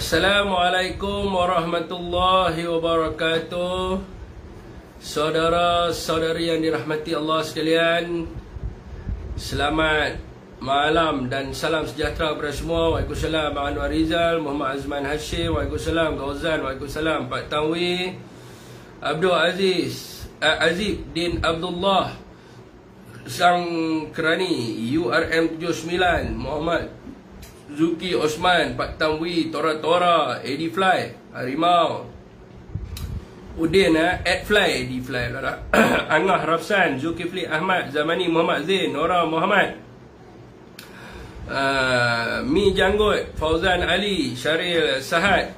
Assalamualaikum warahmatullahi wabarakatuh. Saudara-saudari yang dirahmati Allah sekalian, selamat malam dan salam sejahtera kepada semua. Waalaikumsalam Anwar Rizal, Muhammad Azman Hashim, Waalaikumsalam Gauzan, Waalaikumsalam Pak Tanwi, Abdul Aziz, Azib Din Abdullah, Sang Kerani, URM 79, Muhammad Zuki Osman, Pak Tamwi, Tora, Eddie Fly, Harimau, Udin, Ed Fly, Eddie Fly, Angah Rafsan, Zulkifli Ahmad, Zamani Muhammad Zain, Nora Muhammad, Mi Janggut, Fauzan Ali, Syaril Sahad,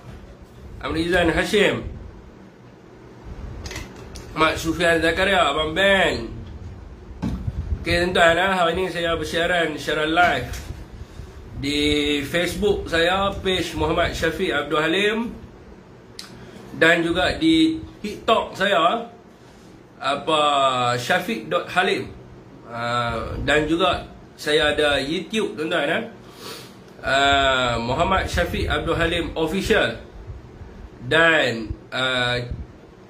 Amrizan Hashim, Mak Sufian Zakaria, Abang Ben. Okay tuan-tuan, hari ini saya bersiaran secara live di Facebook saya, page Muhammad Syafiq Abdul Halim, dan juga di TikTok saya Syafiq.Halim, dan juga saya ada YouTube tuan-tuan, Muhammad Syafiq Abdul Halim Official, dan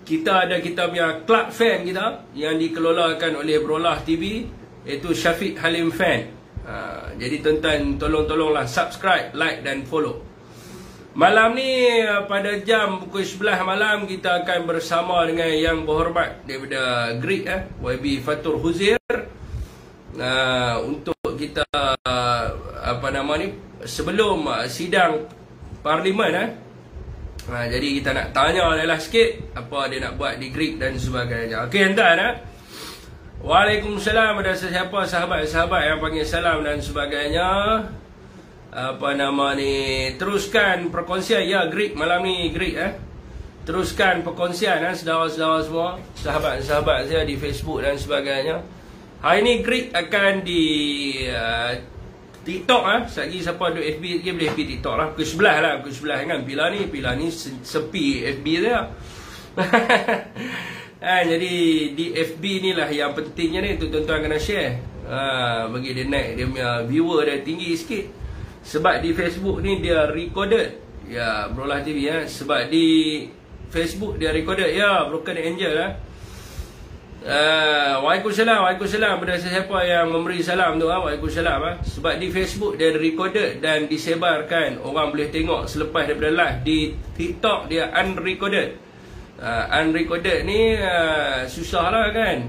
kita punya club fan kita yang dikelolakan oleh Brolah TV, iaitu Syafiq Halim Fan. Jadi tuan-tuan, tolonglah subscribe, like dan follow. Malam ni pada jam pukul 11 malam kita akan bersama dengan yang berhormat daripada Greek, YB Fatur Huzair, untuk kita sebelum sidang parlimen. Jadi kita nak tanya dia lah sikit apa dia nak buat di Greek dan sebagainya. Okey tuan-tuan, Waalaikumsalam. Ada siapa sahabat-sahabat yang panggil salam dan sebagainya. Teruskan perkongsian. Ya, Greek malam ni, Greek teruskan perkongsian, saudara-saudara semua, sahabat-sahabat saya di Facebook dan sebagainya. Hari ni Greek akan di TikTok. Lagi siapa duduk FB dia boleh pergi TikTok lah. Pukul 11 lah, pukul 11 kan. Bila ni sepi FB dia. Jadi di FB ni lah yang pentingnya ni, tuan-tuan kena share, bagi dia naik dia punya viewer dia tinggi sikit. Sebab di Facebook ni dia recorded, ya Brolah TV sebab di Facebook dia recorded, ya Broken Angel Waalaikumsalam pada siapa yang memberi salam tu. Waalaikumsalam. Sebab di Facebook dia recorded dan disebarkan, orang boleh tengok selepas daripada live. Di TikTok dia unrecorded. Unrecorded ni susah lah kan,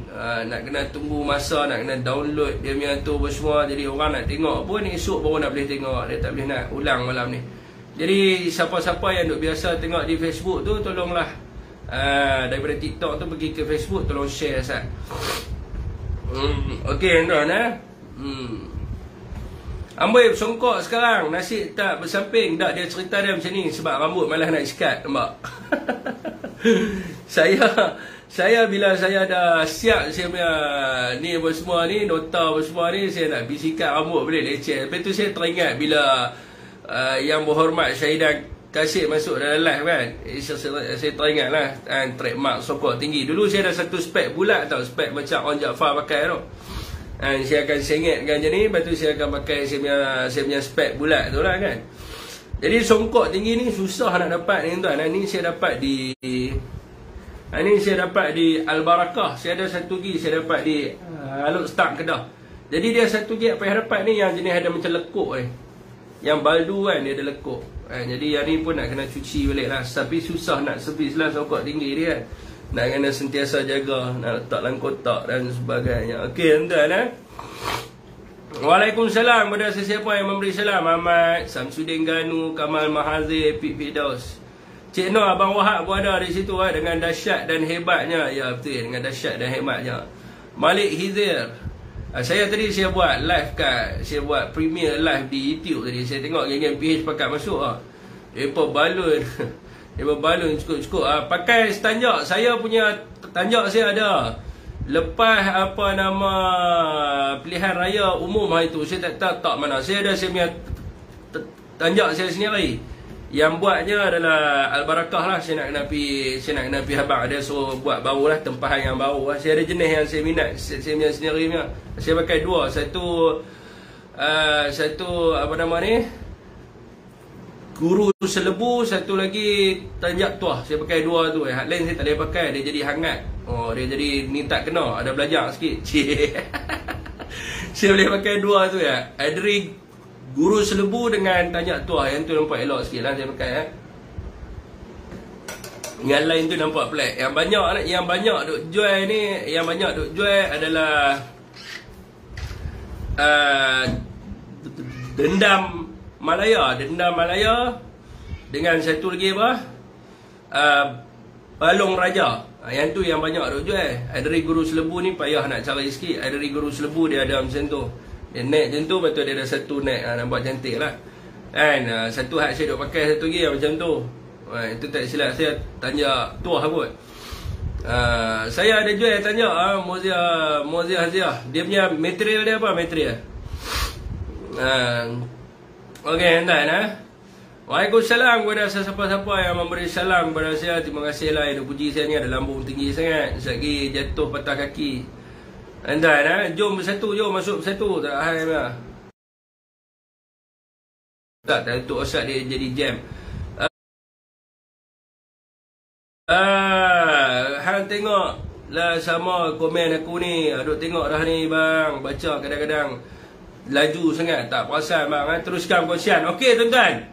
nak kena tunggu masa, nak kena download dia punya tu semua. Jadi orang nak tengok pun esok baru nak boleh tengok, dia tak boleh nak ulang malam ni. Jadi siapa-siapa yang duk biasa tengok di Facebook tu, tolonglah daripada TikTok tu pergi ke Facebook, tolong share Sat. Okey tuan-tuan, Amboi bersongkok sekarang, nasi tak bersamping. Tak, dia cerita dia macam ni sebab rambut malah nak sikat, nampak? Saya bila saya dah siap saya punya ni apa semua ni, nota apa semua ni, saya nak pergi sikat rambut boleh leceh. Lepas tu saya teringat bila yang berhormat Syahidan Kasih masuk dalam live kan. Saya teringat lah trademark songkok tinggi. Dulu saya ada satu spek bulat tau, spek macam Orang Jaafar pakai tu. Saya akan sengitkan macam ni, lepas tu saya akan pakai saya punya spek bulat tu lah kan. Jadi songkok tinggi ni susah nak dapat ni tuan. Ni saya dapat di Al-Barakah. Saya ada satu gig saya dapat di Aluk Start Kedah. Jadi dia satu gig apa yang dapat ni yang jenis ada macam lekuk ni. Yang baldu kan dia ada lekuk. Jadi yang ni pun nak kena cuci balik lah. Tapi susah nak servis lah songkok tinggi dia kan. Nak kena sentiasa jaga, nak letak dalam kotak dan sebagainya. Okey tuan-tuan. Waalaikumsalam kepada sesiapa yang memberi salam. Ahmad, Samsudin Ganu, Kamal Mahazir, Pip Fidaus, Cik Noh, Abang Wahab pun ada di situ dengan dahsyat dan hebatnya. Ya betul, dengan dahsyat dan hebatnya. Malik Hizir. Saya buat live saya buat premier live di YouTube tadi. Saya tengok geng-geng PH pakat masuk Depa balun. Depa balun cukup-cukup. Pakai tanjak. Saya punya tanjak saya ada. Lepas pilihan raya umum hari tu, saya tak mana. Saya ada saya punya tanjak saya sendiri. Yang buatnya adalah Al-Barakah lah. Saya nak kena pergi habang. Dia suruh buat baru lah, tempahan yang baru lah. Saya ada jenis yang saya minat, saya punya sendiri punya. Saya pakai dua. Satu Guru Selebu, satu lagi Tanjak Tuah. Saya pakai dua tu. Hak lain saya tak boleh pakai, dia jadi hangat. Oh, dia jadi ni tak kena, ada belajar sikit. Saya boleh pakai dua tu ya. Dari Guru Selebu dengan Tanjak Tuah, yang tu nampak elok sikit lah saya pakai. Yang lain tu nampak pelik. Yang banyak duk jual ni, yang banyak duk jual adalah Dendam Malaya dengan satu lagi apa? Balong Raja. Yang tu yang banyak duk jual. Dari Guru Selebu ni payah nak cari sikit. Dari Guru Selebu dia ada macam tu. Dia naik macam tu, betul dia ada satu naik. Nampak cantik lah. Kan? Satu hak saya duk pakai, satu lagi macam tu. Itu tak silap saya Tanjak Tuah kot. Saya ada jual Tanjak Muazia Haziah. Dia punya material dia apa? Material. Okey, tuan. Waalaikumsalam kepada siapa-siapa yang memberi salam kepada saya. Terima kasih lah yang puji saya ni ada lambung tinggi sangat. Sekali jatuh patah kaki. Tuan, jom bersatu, jom masuk bersatu. Tak hai lah. Tak untuk Ustaz dia jadi jam. Hang tengok lah sama komen aku ni. Duk tengok dah ni bang. Baca kadang-kadang laju sangat, tak perasan bang. Teruskan perkongsian. Okey tuan-tuan,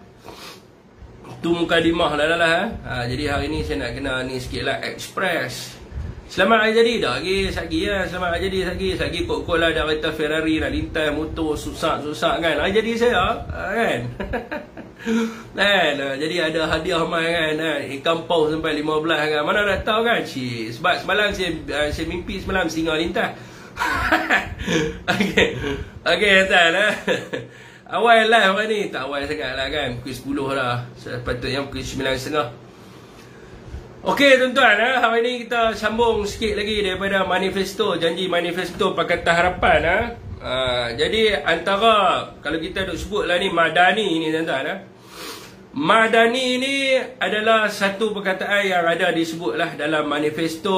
tu mukadimah lah. Jadi hari ni saya nak kena ni sikit lah, express. Selamat hari jadi dah lagi, satgi lah. Selamat hari jadi satgi kok-kok lah dah kereta Ferrari nak lintas motor susah-susah kan. Hari jadi saya kan. Kan, jadi ada hadiah mai kan, ikan paus sampai 15 kan. Mana nak tahu kan. Sebab semalam saya mimpi semalam singa lintas. Okey tuan. Awal live hari ni, tak awal sangat lah kan, pukul 10 dah. Sepatutnya pukul 9.30. Okey tuan-tuan, hari ni kita sambung sikit lagi daripada manifesto, janji manifesto Pakatan Harapan. Jadi antara, kalau kita duk sebut lah ni Madani ni tuan-tuan. Madani ni adalah satu perkataan yang ada disebutlah dalam manifesto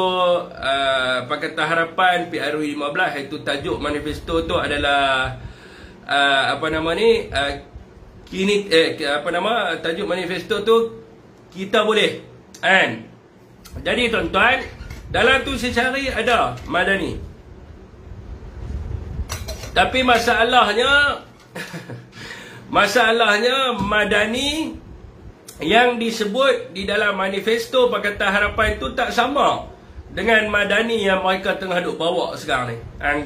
Pakatan Harapan PRU 15, iaitu tajuk manifesto tu adalah tajuk manifesto tu kita boleh kan. Jadi tuan-tuan, dalam tu saya cari ada Madani. Tapi masalahnya Madani yang disebut di dalam manifesto Pakatan Harapan itu tak sama dengan Madani yang mereka tengah duk bawa sekarang ni.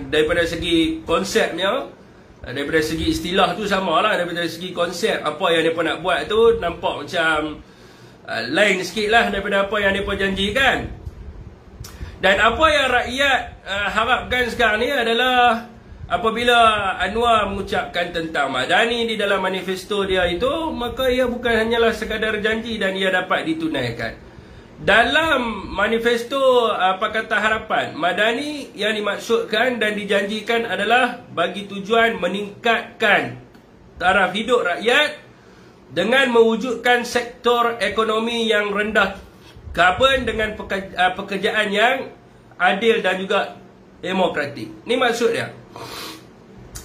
Daripada segi konsepnya, daripada segi istilah tu sama lah. Daripada segi konsep, apa yang mereka nak buat tu nampak macam lain sikit lah daripada apa yang mereka janjikan. Dan apa yang rakyat harapkan sekarang ni adalah apabila Anwar mengucapkan tentang Madani di dalam manifesto dia itu, maka ia bukan hanyalah sekadar janji dan ia dapat ditunaikan. Dalam manifesto Pakatan Harapan, Madani yang dimaksudkan dan dijanjikan adalah bagi tujuan meningkatkan taraf hidup rakyat dengan mewujudkan sektor ekonomi yang rendah karbon dengan pekerjaan yang adil dan juga demokratik. Ini maksud dia.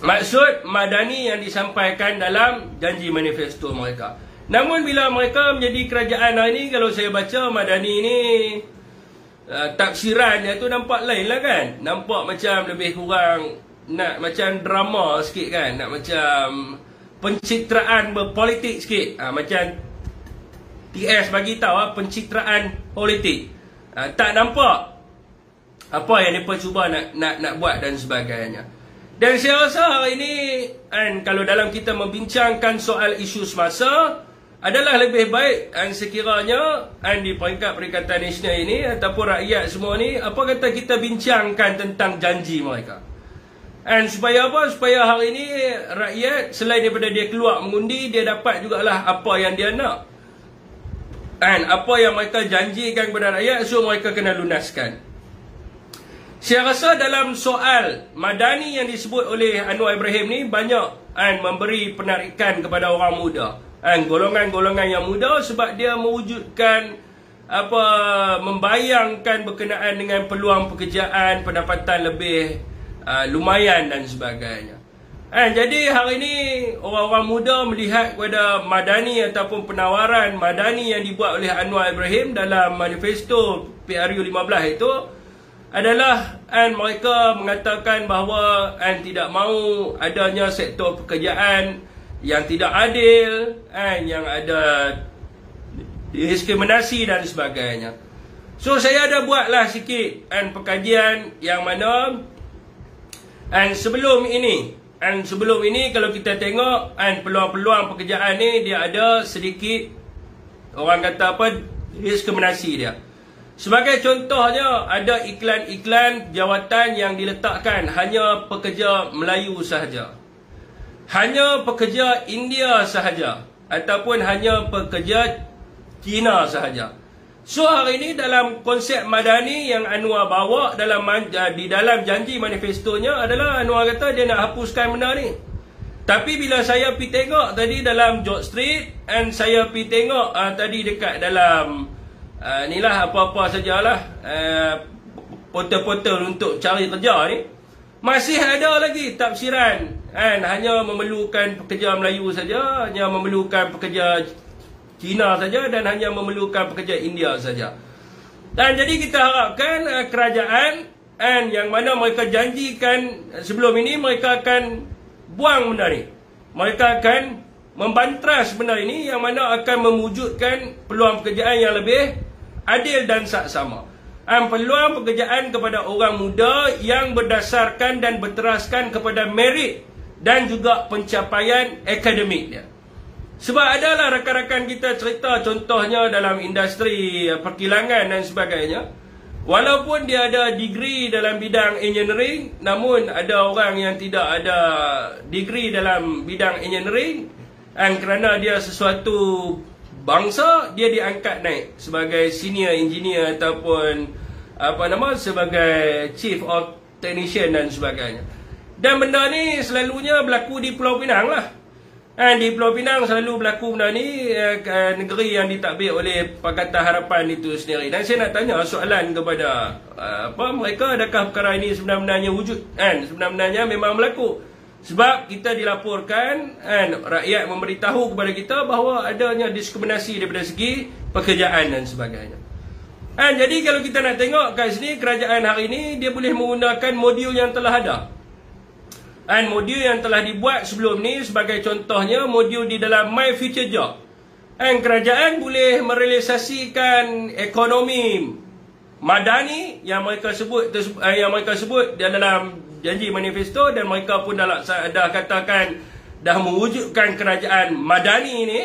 Maksud Madani yang disampaikan dalam janji manifesto mereka. Namun bila mereka menjadi kerajaan hari ini, kalau saya baca Madani ni tafsirannya tu nampak lain lah kan. Nampak macam lebih kurang nak macam drama sikit kan. Nak macam pencitraan berpolitik sikit. Macam TS bagi tahu pencitraan politik. Tak nampak apa yang mereka cuba nak buat dan sebagainya. Dan saya rasa hari ini kalau dalam kita membincangkan soal isu semasa, adalah lebih baik sekiranya di peringkat Perikatan Nasional ini ataupun rakyat semua ni, apa kata kita bincangkan tentang janji mereka. Supaya apa? Supaya hari ini rakyat selain daripada dia keluar mengundi, dia dapat jugalah apa yang dia nak. Apa yang mereka janjikan kepada rakyat, so mereka kena lunaskan. Saya rasa dalam soal Madani yang disebut oleh Anwar Ibrahim ni banyak memberi penarikan kepada orang muda. Golongan-golongan yang muda, sebab dia mewujudkan membayangkan berkenaan dengan peluang pekerjaan, pendapatan lebih lumayan dan sebagainya. Jadi hari ini orang-orang muda melihat kepada Madani ataupun penawaran Madani yang dibuat oleh Anwar Ibrahim dalam manifesto PRU 15 itu adalah mereka mengatakan bahawa tidak mahu adanya sektor pekerjaan yang tidak adil, yang ada diskriminasi dan sebagainya. So saya ada buatlah sikit perkajian yang mana sebelum ini kalau kita tengok peluang-peluang pekerjaan ni dia ada sedikit orang kata apa diskriminasi dia. Sebagai contohnya, ada iklan-iklan jawatan yang diletakkan hanya pekerja Melayu sahaja, hanya pekerja India sahaja, ataupun hanya pekerja Cina sahaja. So hari ini dalam konsep Madani yang Anwar bawa di dalam janji manifestonya adalah Anwar kata dia nak hapuskan benda ni. Tapi bila saya pergi tengok tadi dalam George Street, saya pergi tengok tadi dekat dalam inilah apa-apa sajalah portal-portal untuk cari kerja ni, masih ada lagi tafsiran hanya memerlukan pekerja Melayu saja, hanya memerlukan pekerja Cina saja, dan hanya memerlukan pekerja India saja. Dan jadi kita harapkan kerajaan yang mana mereka janjikan sebelum ini mereka akan buang benda ni, mereka akan membantras benda ini yang mana akan mewujudkan peluang pekerjaan yang lebih adil dan saksama. Peluang pekerjaan kepada orang muda yang berdasarkan dan berteraskan kepada merit dan juga pencapaian akademik dia. Sebab adalah rakan-rakan kita cerita contohnya dalam industri perkilangan dan sebagainya, walaupun dia ada degree dalam bidang engineering, namun ada orang yang tidak ada degree dalam bidang engineering, kerana dia sesuatu bangsa, dia diangkat naik sebagai senior engineer ataupun sebagai chief of technician dan sebagainya. Dan benda ni selalunya berlaku di Pulau Pinang lah. Di Pulau Pinang selalu berlaku benda ni, negeri yang ditadbir oleh Pakatan Harapan itu sendiri. Dan saya nak tanya soalan kepada mereka, adakah perkara ini sebenarnya wujud? Sebenarnya memang berlaku. Sebab kita dilaporkan, rakyat memberitahu kepada kita bahawa adanya diskriminasi daripada segi pekerjaan dan sebagainya. Jadi kalau kita nak tengok kat sini, kerajaan hari ini dia boleh menggunakan modul yang telah ada. Modul yang telah dibuat sebelum ni, sebagai contohnya modul di dalam My Future Job. Kerajaan boleh merealisasikan ekonomi Madani yang mereka sebut dalam janji manifesto, dan mereka pun dah katakan dah mewujudkan kerajaan Madani ni,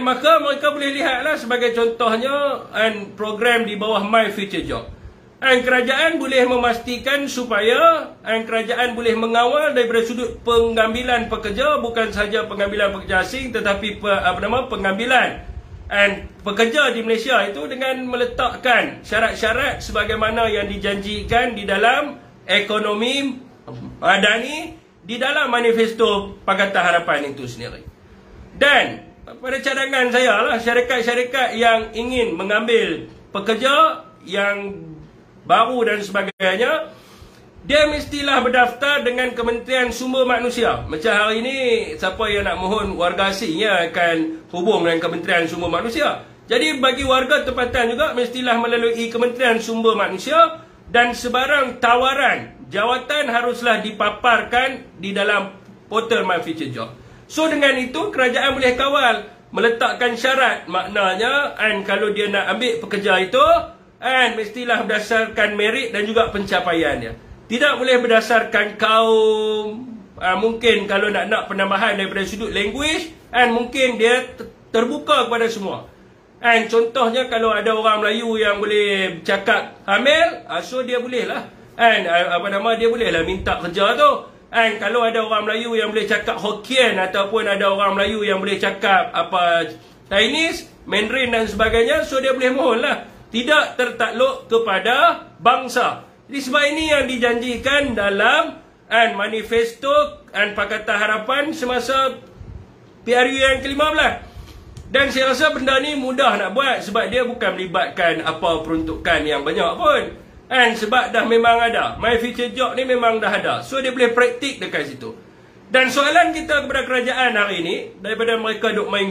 maka mereka boleh lihatlah sebagai contohnya program di bawah My Future Job. Kerajaan boleh memastikan supaya kerajaan boleh mengawal daripada sudut pengambilan pekerja, bukan sahaja pengambilan pekerja asing, tetapi pengambilan pekerja di Malaysia itu dengan meletakkan syarat-syarat sebagaimana yang dijanjikan di dalam ekonomi Madani di dalam manifesto Pakatan Harapan itu sendiri. Dan pada cadangan saya lah, syarikat-syarikat yang ingin mengambil pekerja yang baru dan sebagainya, dia mestilah berdaftar dengan Kementerian Sumber Manusia. Macam hari ini, siapa yang nak mohon warga asing akan hubung dengan Kementerian Sumber Manusia. Jadi bagi warga tempatan juga mestilah melalui Kementerian Sumber Manusia, dan sebarang tawaran jawatan haruslah dipaparkan di dalam portal My Future Job. So dengan itu kerajaan boleh kawal, meletakkan syarat, maknanya kalau dia nak ambil pekerja itu, mestilah berdasarkan merit dan juga pencapaian dia. Tidak boleh berdasarkan kaum. Mungkin kalau nak penambahan daripada sudut language, mungkin dia terbuka kepada semua. Contohnya kalau ada orang Melayu yang boleh cakap hamil, so dia boleh lah. Dia boleh lah minta kerja tu. Kalau ada orang Melayu yang boleh cakap Hokkien, ataupun ada orang Melayu yang boleh cakap Chinese, Mandarin dan sebagainya, so dia boleh mohon lah. Tidak tertakluk kepada bangsa. Jadi sebab ini yang dijanjikan dalam manifesto Pakatan Harapan semasa PRU yang ke-15. Dan saya rasa benda ni mudah nak buat, sebab dia bukan melibatkan apa peruntukan yang banyak pun. Sebab dah memang ada. My Future Job ni memang dah ada. So dia boleh praktik dekat situ. Dan soalan kita kepada kerajaan hari ini, daripada mereka duk main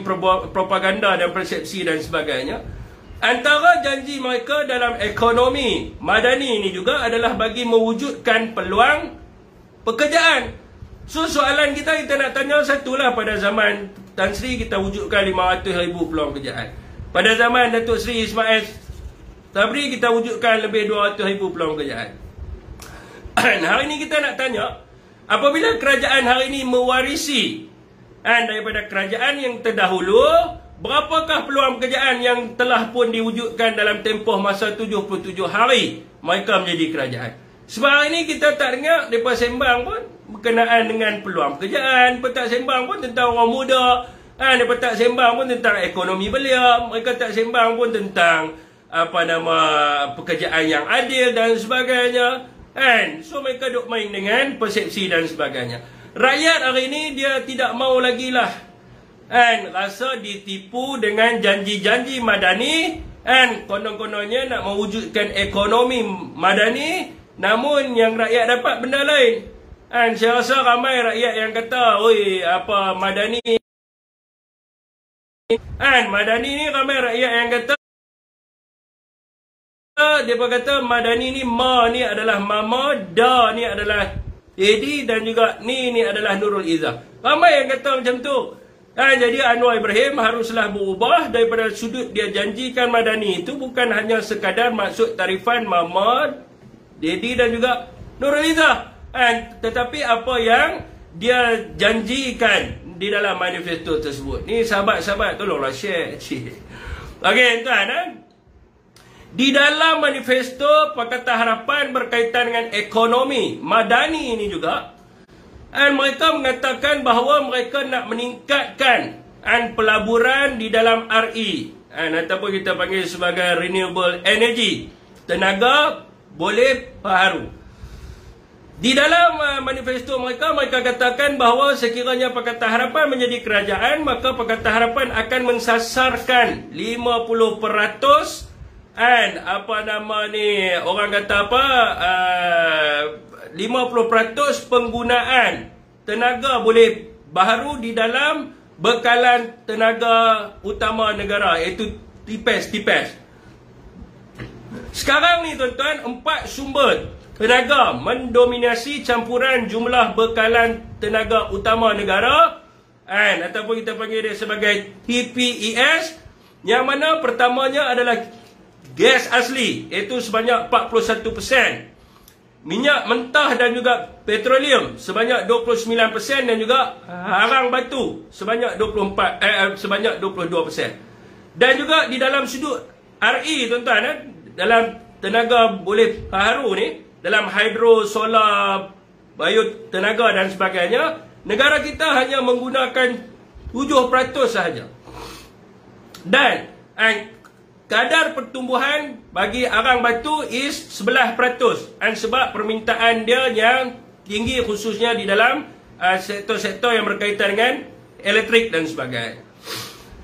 propaganda dan persepsi dan sebagainya, antara janji mereka dalam ekonomi madani ini juga adalah bagi mewujudkan peluang pekerjaan. So soalan kita nak tanya satulah, pada zaman Tan Sri kita wujudkan 500,000 peluang pekerjaan. Pada zaman Datuk Seri Ismail Sabri kita wujudkan lebih 200,000 peluang pekerjaan. Hari ini kita nak tanya, apabila kerajaan hari ini mewarisi daripada kerajaan yang terdahulu, berapakah peluang pekerjaan yang telah pun diwujudkan dalam tempoh masa 77 hari mereka menjadi kerajaan? Sebab hari ini kita tak dengar mereka sembang pun berkenaan dengan peluang pekerjaan. Mereka tak sembang pun tentang orang muda. Mereka tak sembang pun tentang ekonomi belia. Mereka tak sembang pun tentang pekerjaan yang adil dan sebagainya. So mereka duk main dengan persepsi dan sebagainya. Rakyat hari ini dia tidak mau lagi lah rasa ditipu dengan janji-janji madani, konon-kononnya nak mewujudkan ekonomi madani, namun yang rakyat dapat benda lain. Saya rasa ramai rakyat yang kata, oi, apa madani madani ni, ramai rakyat yang kata, dia kata madani ni, ma ni adalah mama, da ni adalah Edi, dan juga ni adalah Nurul Izzah. Ramai yang kata macam tu. Jadi Anwar Ibrahim haruslah berubah daripada sudut dia janjikan madani itu bukan hanya sekadar maksud tarifan mama, Dedi dan juga Nurul Izzah, tetapi apa yang dia janjikan di dalam manifesto tersebut. Ni sahabat-sahabat tolonglah share. Okey tuan, di dalam manifesto Pakatan Harapan berkaitan dengan ekonomi madani ini juga, mereka mengatakan bahawa mereka nak meningkatkan pelaburan di dalam RE, ataupun kita panggil sebagai renewable energy, tenaga boleh baharu. Di dalam manifesto mereka katakan bahawa sekiranya Pakatan Harapan menjadi kerajaan, maka Pakatan Harapan akan mensasarkan 50% orang kata apa, 50% penggunaan tenaga boleh baharu di dalam bekalan tenaga utama negara, iaitu TIPES. Sekarang ni tuan-tuan, 4 sumber tenaga mendominasi campuran jumlah bekalan tenaga utama negara, ataupun kita panggil dia sebagai TPES, yang mana pertamanya adalah gas asli, iaitu sebanyak 41%. Minyak mentah dan juga petroleum sebanyak 29%, dan juga harang batu sebanyak 22%. Dan juga di dalam sudut RE tuan-tuan, dalam tenaga boleh baharu ni, dalam hidro, solar, biotenaga dan sebagainya, negara kita hanya menggunakan 7% sahaja. Dan kadar pertumbuhan bagi arang batu is 11%, sebab permintaan dia yang tinggi, khususnya di dalam sektor-sektor yang berkaitan dengan elektrik dan sebagainya.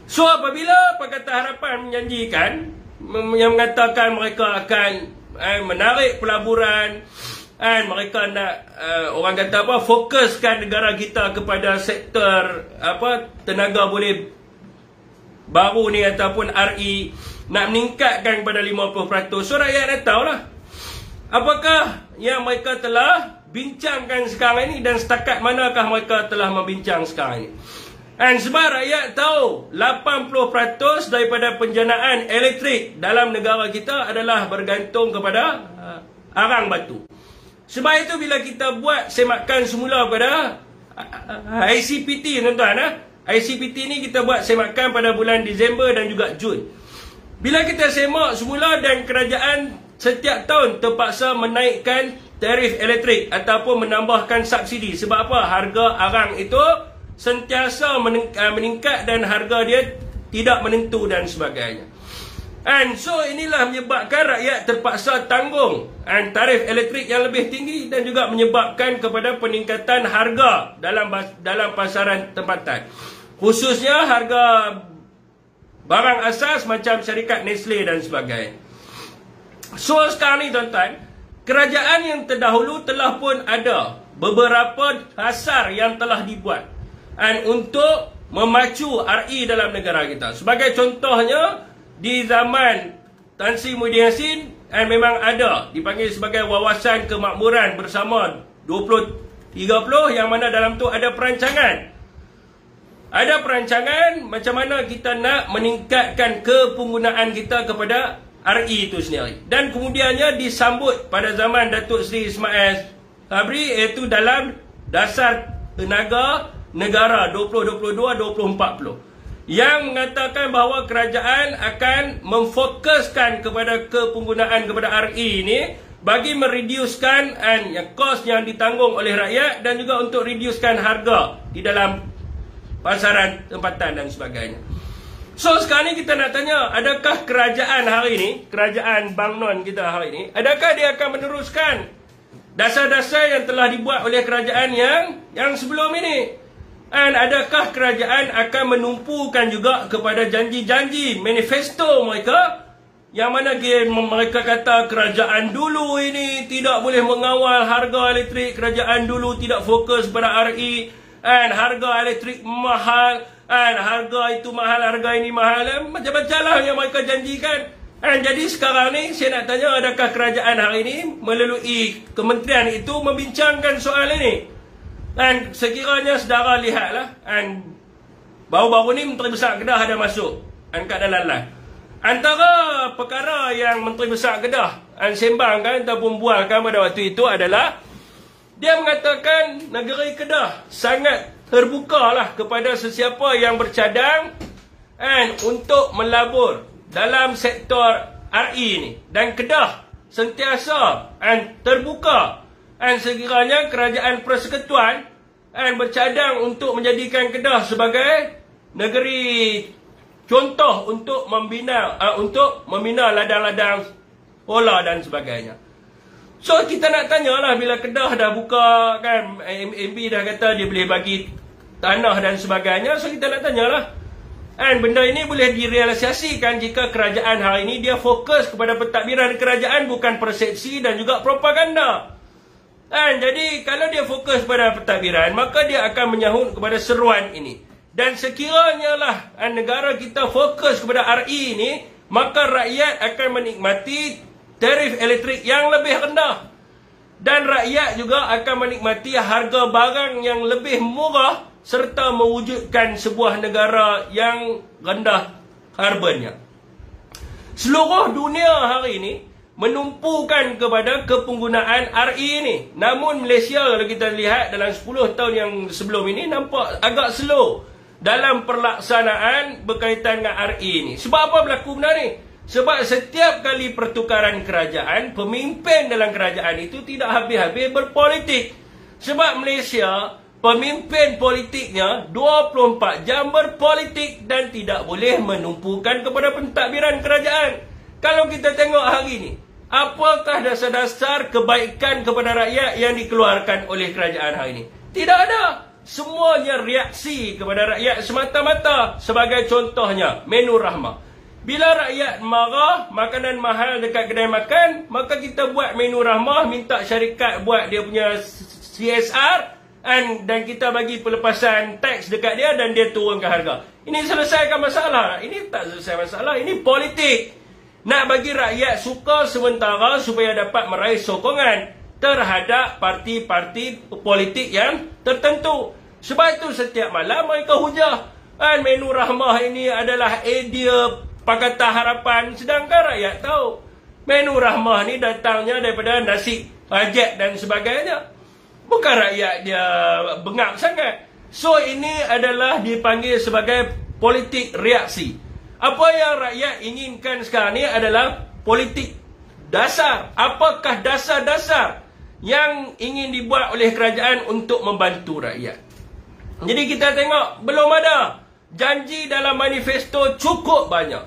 So apabila Pakatan Harapan menjanjikan, yang mengatakan mereka akan menarik pelaburan, mereka nak orang kata apa, fokuskan negara kita kepada sektor tenaga boleh baru ni ataupun RE, nak meningkatkan kepada 50%. So rakyat dah tahulah apakah yang mereka telah bincangkan sekarang ini dan setakat manakah mereka telah membincang sekarang ini. Sebab rakyat tahu 80% daripada penjanaan elektrik dalam negara kita adalah bergantung kepada arang batu. Sebab itu bila kita buat semakan semula pada ICPT tuan-tuan, ICPT ni kita buat semakan pada bulan Disember dan juga Jun. Bila kita semak semula dan kerajaan setiap tahun terpaksa menaikkan tarif elektrik ataupun menambahkan subsidi. Sebab apa? Harga arang itu sentiasa meningkat dan harga dia tidak menentu dan sebagainya. So inilah menyebabkan rakyat terpaksa tanggung tarif elektrik yang lebih tinggi, dan juga menyebabkan kepada peningkatan harga dalam pasaran tempatan. Khususnya harga barang asas macam syarikat Nestle dan sebagainya. So sekarang ni tuan-tuan, kerajaan yang terdahulu telah pun ada beberapa dasar yang telah dibuat untuk memacu RE dalam negara kita. Sebagai contohnya, di zaman Tan Sri Muhyiddin Yassin memang ada dipanggil sebagai Wawasan Kemakmuran Bersama 2030, yang mana dalam tu ada perancangan. Ada perancangan macam mana kita nak meningkatkan kepenggunaan kita kepada RE itu sendiri. Dan kemudiannya disambut pada zaman Datuk Seri Ismail Sabri, iaitu dalam Dasar Tenaga Negara 2022-2040, yang mengatakan bahawa kerajaan akan memfokuskan kepada kepenggunaan kepada RE ini bagi mereducekan kos yang ditanggung oleh rakyat dan juga untuk reducekan harga di dalam pasaran tempatan dan sebagainya. So sekarang ni kita nak tanya, adakah kerajaan hari ini, kerajaan Bang Non kita hari ini, adakah dia akan meneruskan dasar-dasar yang telah dibuat oleh kerajaan yang sebelum ini? Dan adakah kerajaan akan menumpukan juga kepada janji-janji manifesto mereka, yang mana mereka kata kerajaan dulu ini tidak boleh mengawal harga elektrik, kerajaan dulu tidak fokus pada RE, harga elektrik mahal, harga itu mahal, harga ini mahal, macam-macam lah yang mereka janjikan. Jadi sekarang ni saya nak tanya, adakah kerajaan hari ini melalui kementerian itu membincangkan soal ini? Dan sekiranya saudara lihatlah, baru-baru ni Menteri Besar Kedah ada masuk kat dalam live. Antara perkara yang Menteri Besar Kedah sembangkan ataupun bualkan pada waktu itu adalah dia mengatakan negeri Kedah sangat terbuka lah kepada sesiapa yang bercadang untuk melabur dalam sektor RE ni. Dan Kedah sentiasa terbuka sekiranya kerajaan persekutuan bercadang untuk menjadikan Kedah sebagai negeri contoh untuk membina ladang-ladang bola dan sebagainya. So kita nak tanyalah, bila Kedah dah buka kan, MB dah kata dia boleh bagi tanah dan sebagainya. So kita nak tanyalah, benda ini boleh direalisasikan jika kerajaan hari ini dia fokus kepada pentadbiran kerajaan, bukan persepsi dan juga propaganda. Jadi kalau dia fokus pada pentadbiran, maka dia akan menyahut kepada seruan ini. Dan sekiranya lah negara kita fokus kepada RE ini, maka rakyat akan menikmati tarif elektrik yang lebih rendah. Dan rakyat juga akan menikmati harga barang yang lebih murah, serta mewujudkan sebuah negara yang rendah karbonnya. Seluruh dunia hari ini menumpukan kepada kepenggunaan RE ini. Namun Malaysia, kalau kita lihat dalam 10 tahun yang sebelum ini, nampak agak slow dalam pelaksanaan berkaitan dengan RE ini. Sebab apa berlaku benda ni? Sebab setiap kali pertukaran kerajaan, pemimpin dalam kerajaan itu tidak habis-habis berpolitik. Sebab Malaysia, pemimpin politiknya 24 jam berpolitik dan tidak boleh menumpukan kepada pentadbiran kerajaan. Kalau kita tengok hari ini, apakah dasar-dasar kebaikan kepada rakyat yang dikeluarkan oleh kerajaan hari ini? Tidak ada. Semuanya reaksi kepada rakyat semata-mata. Sebagai contohnya, menu rahmah. Bila rakyat marah makanan mahal dekat kedai makan, maka kita buat menu rahmah, minta syarikat buat dia punya CSR, dan kita bagi pelepasan teks dekat dia dan dia turunkan harga. Ini selesaikan masalah? Ini tak selesai masalah. Ini politik. Nak bagi rakyat suka sementara supaya dapat meraih sokongan terhadap parti-parti politik yang tertentu. Sebab itu setiap malam mereka hujah, menu rahmah ini adalah idea Pakatan Harapan. Sedangkan rakyat tahu menu rahmah ni datangnya daripada nasi pajak dan sebagainya. Bukan rakyat dia bengap sangat. So ini adalah dipanggil sebagai politik reaksi. Apa yang rakyat inginkan sekarang ni adalah politik dasar. Apakah dasar-dasar yang ingin dibuat oleh kerajaan untuk membantu rakyat? Jadi kita tengok, belum ada. Janji dalam manifesto cukup banyak.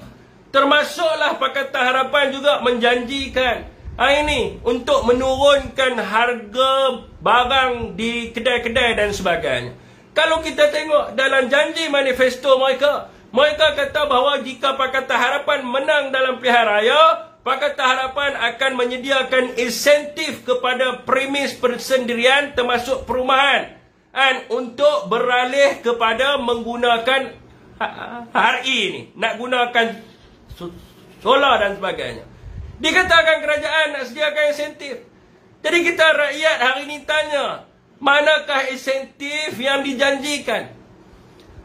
Termasuklah Pakatan Harapan juga menjanjikan ini untuk menurunkan harga barang di kedai-kedai dan sebagainya. Kalau kita tengok dalam janji manifesto mereka, mereka kata bahawa jika Pakatan Harapan menang dalam pilihan raya, Pakatan Harapan akan menyediakan insentif kepada premis persendirian termasuk perumahan untuk beralih kepada menggunakan RE ni, nak gunakan solar dan sebagainya. Dikatakan kerajaan nak sediakan insentif. Jadi kita rakyat hari ini tanya, manakah insentif yang dijanjikan?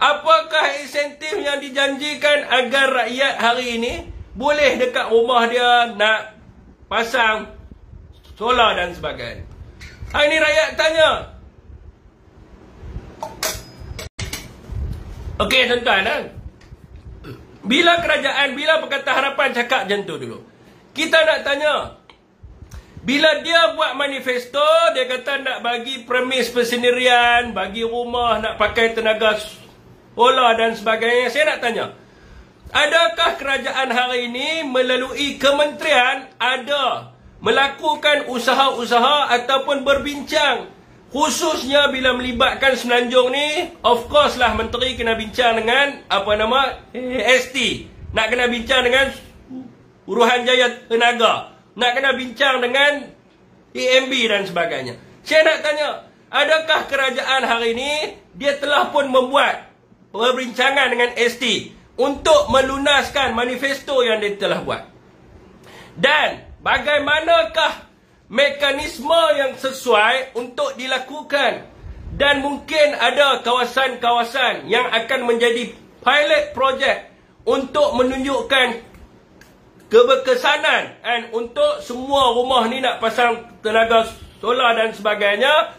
Apakah insentif yang dijanjikan agar rakyat hari ini boleh dekat rumah dia nak pasang solar dan sebagainya? Hari ini rakyat tanya. Okey tuan-tuan, bila kerajaan, bila Pakatan Harapan cakap macam tu dulu, kita nak tanya, bila dia buat manifesto, dia kata nak bagi premis persendirian, bagi rumah nak pakai tenaga solar dan sebagainya. Saya nak tanya, adakah kerajaan hari ini melalui kementerian ada melakukan usaha-usaha ataupun berbincang, khususnya bila melibatkan Semenanjung ni? Of course lah, menteri kena bincang dengan ST, nak kena bincang dengan Suruhanjaya Tenaga, nak kena bincang dengan EMB dan sebagainya. Saya nak tanya, adakah kerajaan hari ini dia telah pun membuat perbincangan dengan ST untuk melunaskan manifesto yang dia telah buat? Dan bagaimanakah mekanisme yang sesuai untuk dilakukan? Dan mungkin ada kawasan-kawasan yang akan menjadi pilot project untuk menunjukkan keberkesanan untuk semua rumah ni nak pasang tenaga solar dan sebagainya,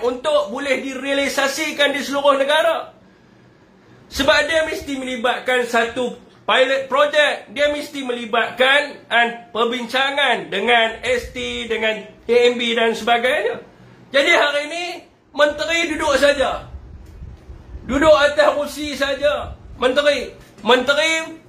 untuk boleh direalisasikan di seluruh negara. Sebab dia mesti melibatkan satu pilot project, dia mesti melibatkan perbincangan dengan ST, dengan AMB dan sebagainya. Jadi hari ini menteri duduk saja, duduk atas kursi saja. Menteri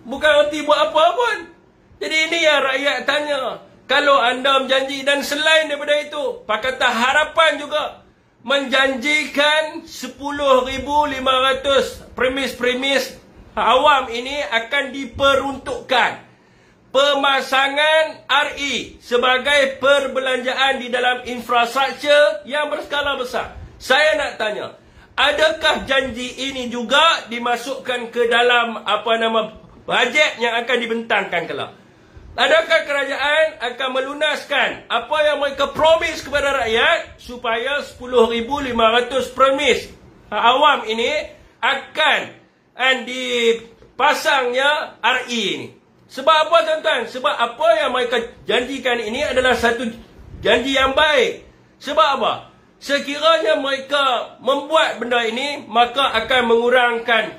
bukan erti buat apa pun. Jadi ini yang rakyat tanya. Kalau anda menjanji, dan selain daripada itu, Pakatan Harapan juga menjanjikan 10,500 premis-premis awam ini akan diperuntukkan pemasangan RE sebagai perbelanjaan di dalam infrastruktur yang berskala besar. Saya nak tanya, adakah janji ini juga dimasukkan ke dalam bajet yang akan dibentangkan kelak? Adakah kerajaan akan melunaskan apa yang mereka promis kepada rakyat supaya 10,500 premis awam ini akan dipasangnya RE ini? Sebab apa tuan-tuan? Sebab apa yang mereka janjikan ini adalah satu janji yang baik. Sebab apa? Sekiranya mereka membuat benda ini, maka akan mengurangkan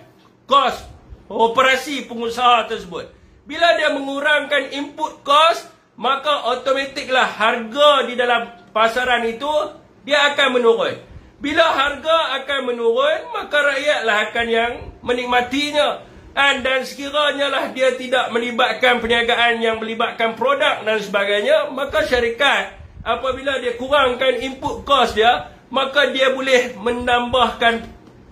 kos operasi pengusaha tersebut. Bila dia mengurangkan input cost, maka automatiklah harga di dalam pasaran itu dia akan menurun. Bila harga akan menurun, maka rakyatlah akan yang menikmatinya. Dan sekiranya lah dia tidak melibatkan perniagaan yang melibatkan produk dan sebagainya, maka syarikat apabila dia kurangkan input cost dia, maka dia boleh menambahkan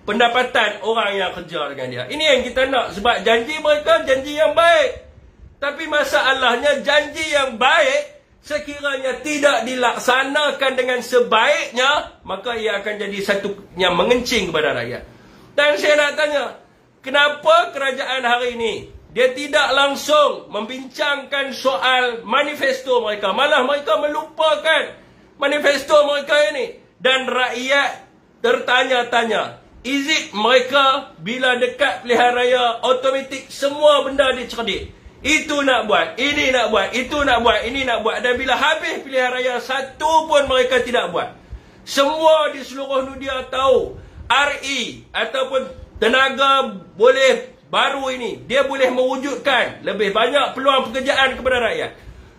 pendapatan orang yang kerja dengan dia. Ini yang kita nak, sebab janji mereka janji yang baik. Tapi masalahnya janji yang baik sekiranya tidak dilaksanakan dengan sebaiknya, maka ia akan jadi satu yang mengencing kepada rakyat. Dan saya nak tanya, kenapa kerajaan hari ini dia tidak langsung membincangkan soal manifesto mereka, malah mereka melupakan manifesto mereka ini. Dan rakyat tertanya-tanya, is it mereka bila dekat pilihan raya automatik semua benda dicerdik? Itu nak buat, ini nak buat, itu nak buat, ini nak buat. Dan bila habis pilihan raya, satu pun mereka tidak buat. Semua di seluruh dunia tahu RE ataupun tenaga boleh baru ini, dia boleh mewujudkan lebih banyak peluang pekerjaan kepada rakyat.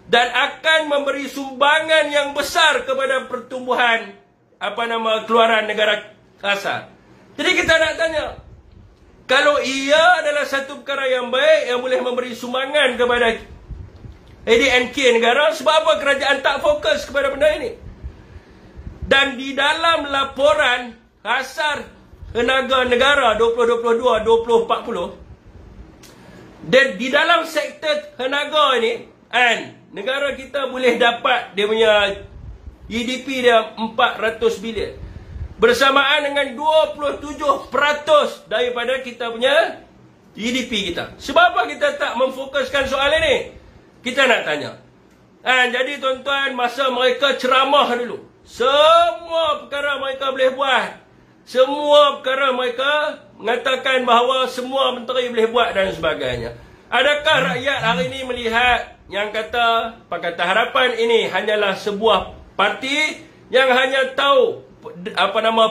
Dan akan memberi sumbangan yang besar kepada pertumbuhan keluaran negara kasar. Jadi kita nak tanya, kalau ia adalah satu perkara yang baik yang boleh memberi sumbangan kepada ADNK negara, sebab apa kerajaan tak fokus kepada benda ini? Dan di dalam laporan kasar tenaga negara 2022-2040, dan di dalam sektor tenaga ini, negara kita boleh dapat dia punya GDP dia 400 bilion. Bersamaan dengan 27% daripada kita punya GDP kita. Sebab apa kita tak memfokuskan soal ini? Kita nak tanya. Jadi tuan-tuan, masa mereka ceramah dulu, semua perkara mereka boleh buat. Semua perkara mereka mengatakan bahawa semua menteri boleh buat dan sebagainya. Adakah rakyat hari ini melihat yang kata Pakatan Harapan ini hanyalah sebuah parti yang hanya tahu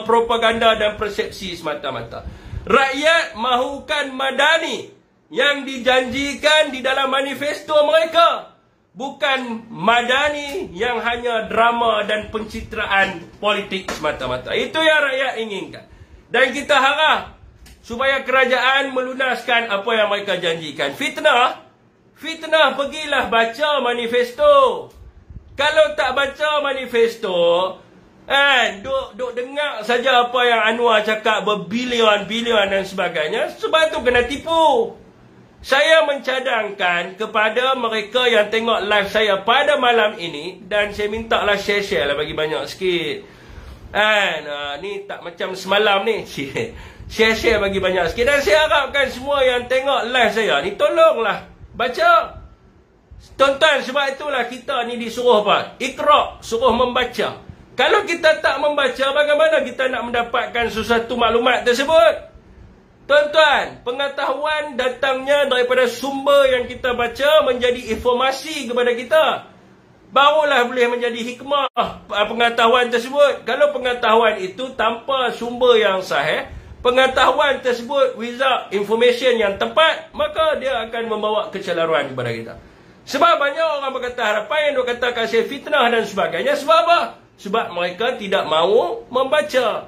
propaganda dan persepsi semata-mata? Rakyat mahukan madani yang dijanjikan di dalam manifesto mereka, bukan madani yang hanya drama dan pencitraan politik semata-mata. Itu yang rakyat inginkan. Dan kita harap supaya kerajaan melunaskan apa yang mereka janjikan. Fitnah, pergilah baca manifesto. Kalau tak baca manifesto, duk dengar saja apa yang Anwar cakap berbilion-bilion dan sebagainya, sebab tu kena tipu. Saya mencadangkan kepada mereka yang tengok live saya pada malam ini, dan saya minta lah share-share lah bagi banyak sikit. Ni tak macam semalam ni. Share-share bagi banyak sikit. Dan saya harapkan semua yang tengok live saya ni, tolonglah baca. Tuan-tuan, sebab itulah kita ni disuruh apa? Iqra', suruh membaca. Kalau kita tak membaca, bagaimana kita nak mendapatkan sesuatu maklumat tersebut? Tuan-tuan, pengetahuan datangnya daripada sumber yang kita baca menjadi informasi kepada kita. Barulah boleh menjadi hikmah pengetahuan tersebut. Kalau pengetahuan itu tanpa sumber yang sahih, pengetahuan tersebut without information yang tepat, maka dia akan membawa kecelaruan kepada kita. Sebab banyak orang Pakatan Harapan yang duk kata kasih fitnah dan sebagainya. Sebab apa? Sebab mereka tidak mahu membaca.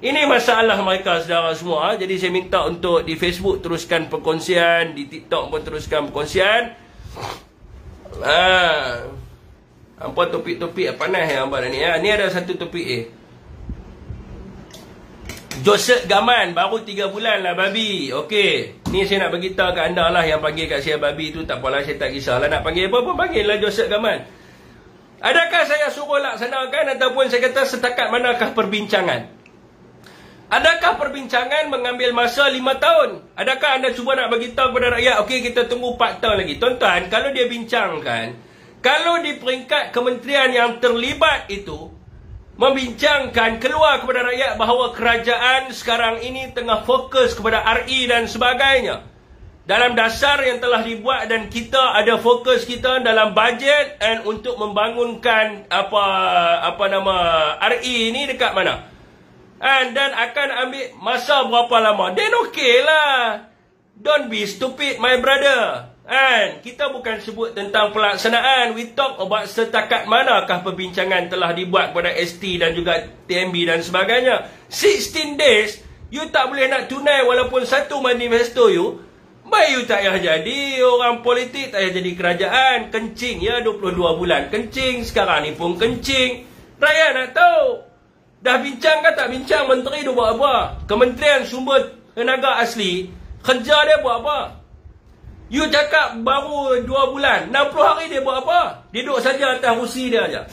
Ini masalah mereka, saudara semua. Jadi saya minta untuk di Facebook teruskan perkongsian, di TikTok pun teruskan perkongsian. Apa topik-topik panas yang abang ni. Ni ada satu topik Joseph Gaman, baru 3 bulan lah babi. Okey, ni saya nak beritahu kat anda lah, yang panggil kat saya babi tu tak apalah, saya tak kisahlah. Nak panggil apa pun panggil lah Joseph Gaman. Adakah saya suruh laksanakan ataupun saya kata setakat manakah perbincangan? Adakah perbincangan mengambil masa 5 tahun? Adakah anda cuba nak beritahu kepada rakyat, okey kita tunggu 4 tahun lagi? Tuan-tuan, kalau dia bincangkan, kalau di peringkat kementerian yang terlibat itu membincangkan keluar kepada rakyat bahawa kerajaan sekarang ini tengah fokus kepada RE dan sebagainya, dalam dasar yang telah dibuat, dan kita ada fokus kita dalam bajet and untuk membangunkan RE ini dekat mana, dan akan ambil masa berapa lama, then okay lah. Don't be stupid my brother. Kita bukan sebut tentang pelaksanaan, we talk about setakat manakah perbincangan telah dibuat kepada ST dan juga TMB dan sebagainya. 16 days you tak boleh nak tunai walaupun satu manifesto you. Baik you tak payah jadi orang politik, tak payah jadi kerajaan. Kencing ya, 22 bulan kencing, sekarang ni pun kencing. Rakyat nak tahu, dah bincang ke tak bincang, menteri dia buat apa? Kementerian Sumber Tenaga Asli, kerja dia buat apa? You cakap baru 2 bulan, 60 hari dia buat apa? Dia duduk saja atas kursi dia aja.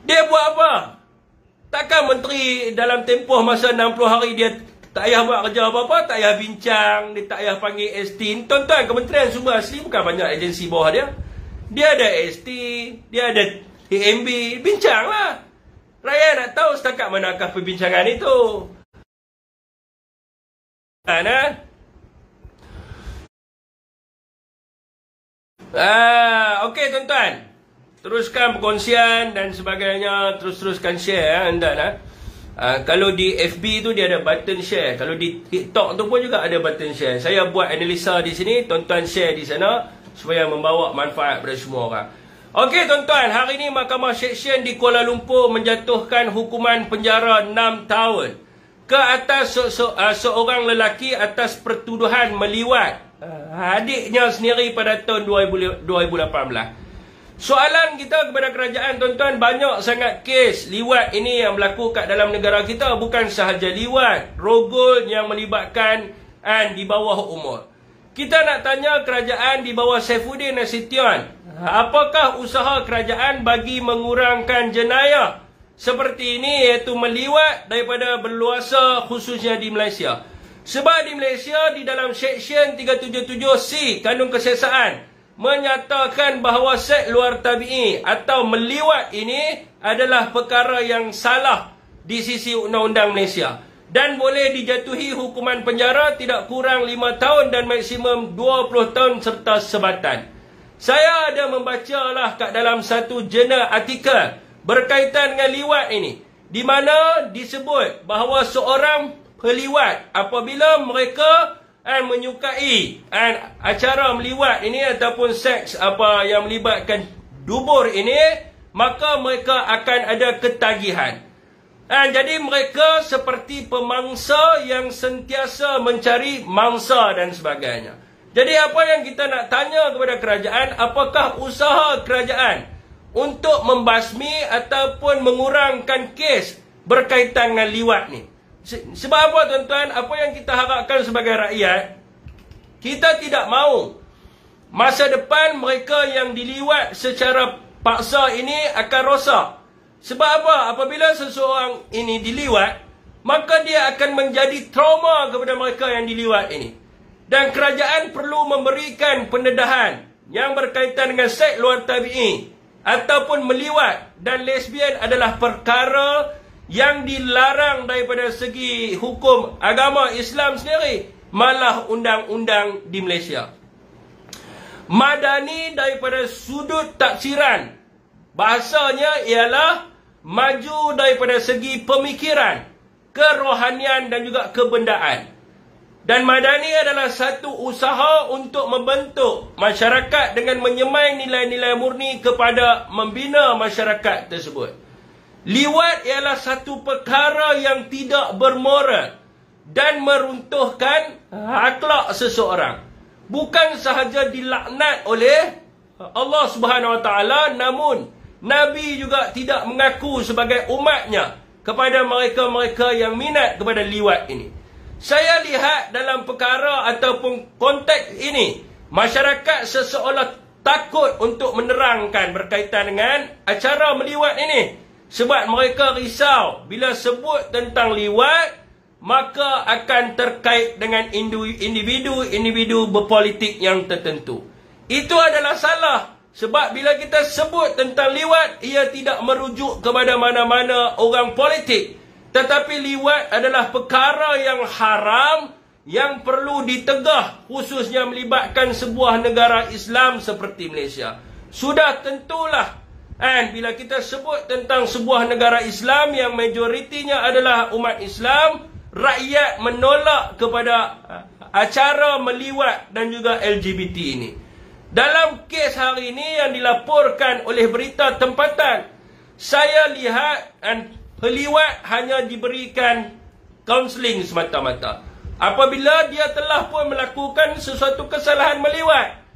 Dia buat apa? Takkan menteri dalam tempoh masa 60 hari dia tak payah buat kerja apa-apa, tak payah bincang, dia tak payah panggil ST. Tuan-tuan, Kementerian Sumber Asli bukan banyak agensi bawah dia. Dia ada ST, dia ada TMB, bincanglah. Rakyat nak tahu setakat manakah perbincangan itu. Okey tuan-tuan, teruskan perkongsian dan sebagainya, teruskan share anda. Kalau di FB tu dia ada button share, kalau di TikTok tu pun juga ada button share. Saya buat analisa di sini, tuan-tuan share di sana supaya membawa manfaat kepada semua orang. Okey tuan-tuan, hari ini Mahkamah Seksyen di Kuala Lumpur menjatuhkan hukuman penjara 6 tahun ke atas seorang lelaki atas pertuduhan meliwat adiknya sendiri pada tahun 2018. Soalan kita kepada kerajaan, tuan-tuan, banyak sangat kes liwat ini yang berlaku kat dalam negara kita. Bukan sahaja liwat, rogol yang melibatkan di bawah umur. Kita nak tanya kerajaan di bawah Saifuddin Nasution, apakah usaha kerajaan bagi mengurangkan jenayah seperti ini, iaitu meliwat daripada berluasa khususnya di Malaysia? Sebab di Malaysia, di dalam Seksyen 377C Kanun Kesiasaan menyatakan bahawa seks luar tabi'i atau meliwat ini adalah perkara yang salah di sisi undang-undang Malaysia dan boleh dijatuhi hukuman penjara tidak kurang 5 tahun dan maksimum 20 tahun serta sebatan. Saya ada membacalah kat dalam satu jurnal artikel berkaitan dengan liwat ini, di mana disebut bahawa seorang peliwat apabila mereka menyukai acara meliwat ini ataupun seks apa yang melibatkan dubur ini, maka mereka akan ada ketagihan. Jadi mereka seperti pemangsa yang sentiasa mencari mangsa dan sebagainya. Jadi apa yang kita nak tanya kepada kerajaan, apakah usaha kerajaan untuk membasmi ataupun mengurangkan kes berkaitan dengan liwat ni? Sebab apa tuan-tuan? Apa yang kita harapkan sebagai rakyat, kita tidak mahu masa depan mereka yang diliwat secara paksa ini akan rosak. Sebab apa? Apabila seseorang ini diliwat, maka dia akan menjadi trauma kepada mereka yang diliwat ini. Dan kerajaan perlu memberikan pendedahan yang berkaitan dengan seks luar tabi'i ataupun meliwat dan lesbian adalah perkara yang dilarang daripada segi hukum agama Islam sendiri, malah undang-undang di Malaysia. Madani daripada sudut tafsiran, bahasanya ialah maju daripada segi pemikiran, kerohanian dan juga kebendaan. Dan madani adalah satu usaha untuk membentuk masyarakat dengan menyemai nilai-nilai murni kepada membina masyarakat tersebut. Liwat ialah satu perkara yang tidak bermoral dan meruntuhkan akhlak seseorang. Bukan sahaja dilaknat oleh Allah Subhanahu Wa Taala, namun Nabi juga tidak mengaku sebagai umatnya kepada mereka-mereka yang minat kepada liwat ini. Saya lihat dalam perkara ataupun konteks ini, masyarakat seseolah takut untuk menerangkan berkaitan dengan acara meliwat ini. Sebab mereka risau bila sebut tentang liwat, maka akan terkait dengan individu-individu berpolitik yang tertentu. Itu adalah salah. Sebab bila kita sebut tentang liwat, ia tidak merujuk kepada mana-mana orang politik. Tetapi liwat adalah perkara yang haram yang perlu ditegah, khususnya melibatkan sebuah negara Islam seperti Malaysia. Sudah tentulah bila kita sebut tentang sebuah negara Islam yang majoritinya adalah umat Islam, rakyat menolak kepada acara meliwat dan juga LGBT ini. Dalam kes hari ini yang dilaporkan oleh berita tempatan, saya lihat peliwat hanya diberikan kaunseling semata-mata apabila dia telah pun melakukan sesuatu kesalahan meliwat.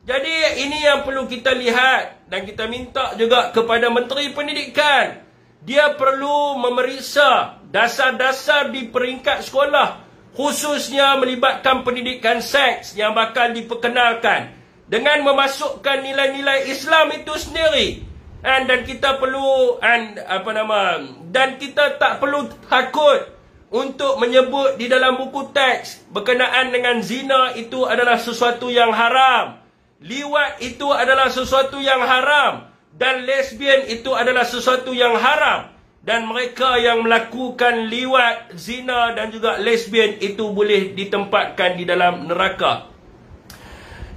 Jadi ini yang perlu kita lihat, dan kita minta juga kepada Menteri Pendidikan, dia perlu memeriksa dasar-dasar di peringkat sekolah, khususnya melibatkan pendidikan seks yang bakal diperkenalkan dengan memasukkan nilai-nilai Islam itu sendiri. Dan kita perlu dan kita tak perlu takut untuk menyebut di dalam buku teks berkenaan dengan zina itu adalah sesuatu yang haram, liwat itu adalah sesuatu yang haram, dan lesbian itu adalah sesuatu yang haram. Dan mereka yang melakukan liwat, zina dan juga lesbian itu boleh ditempatkan di dalam neraka.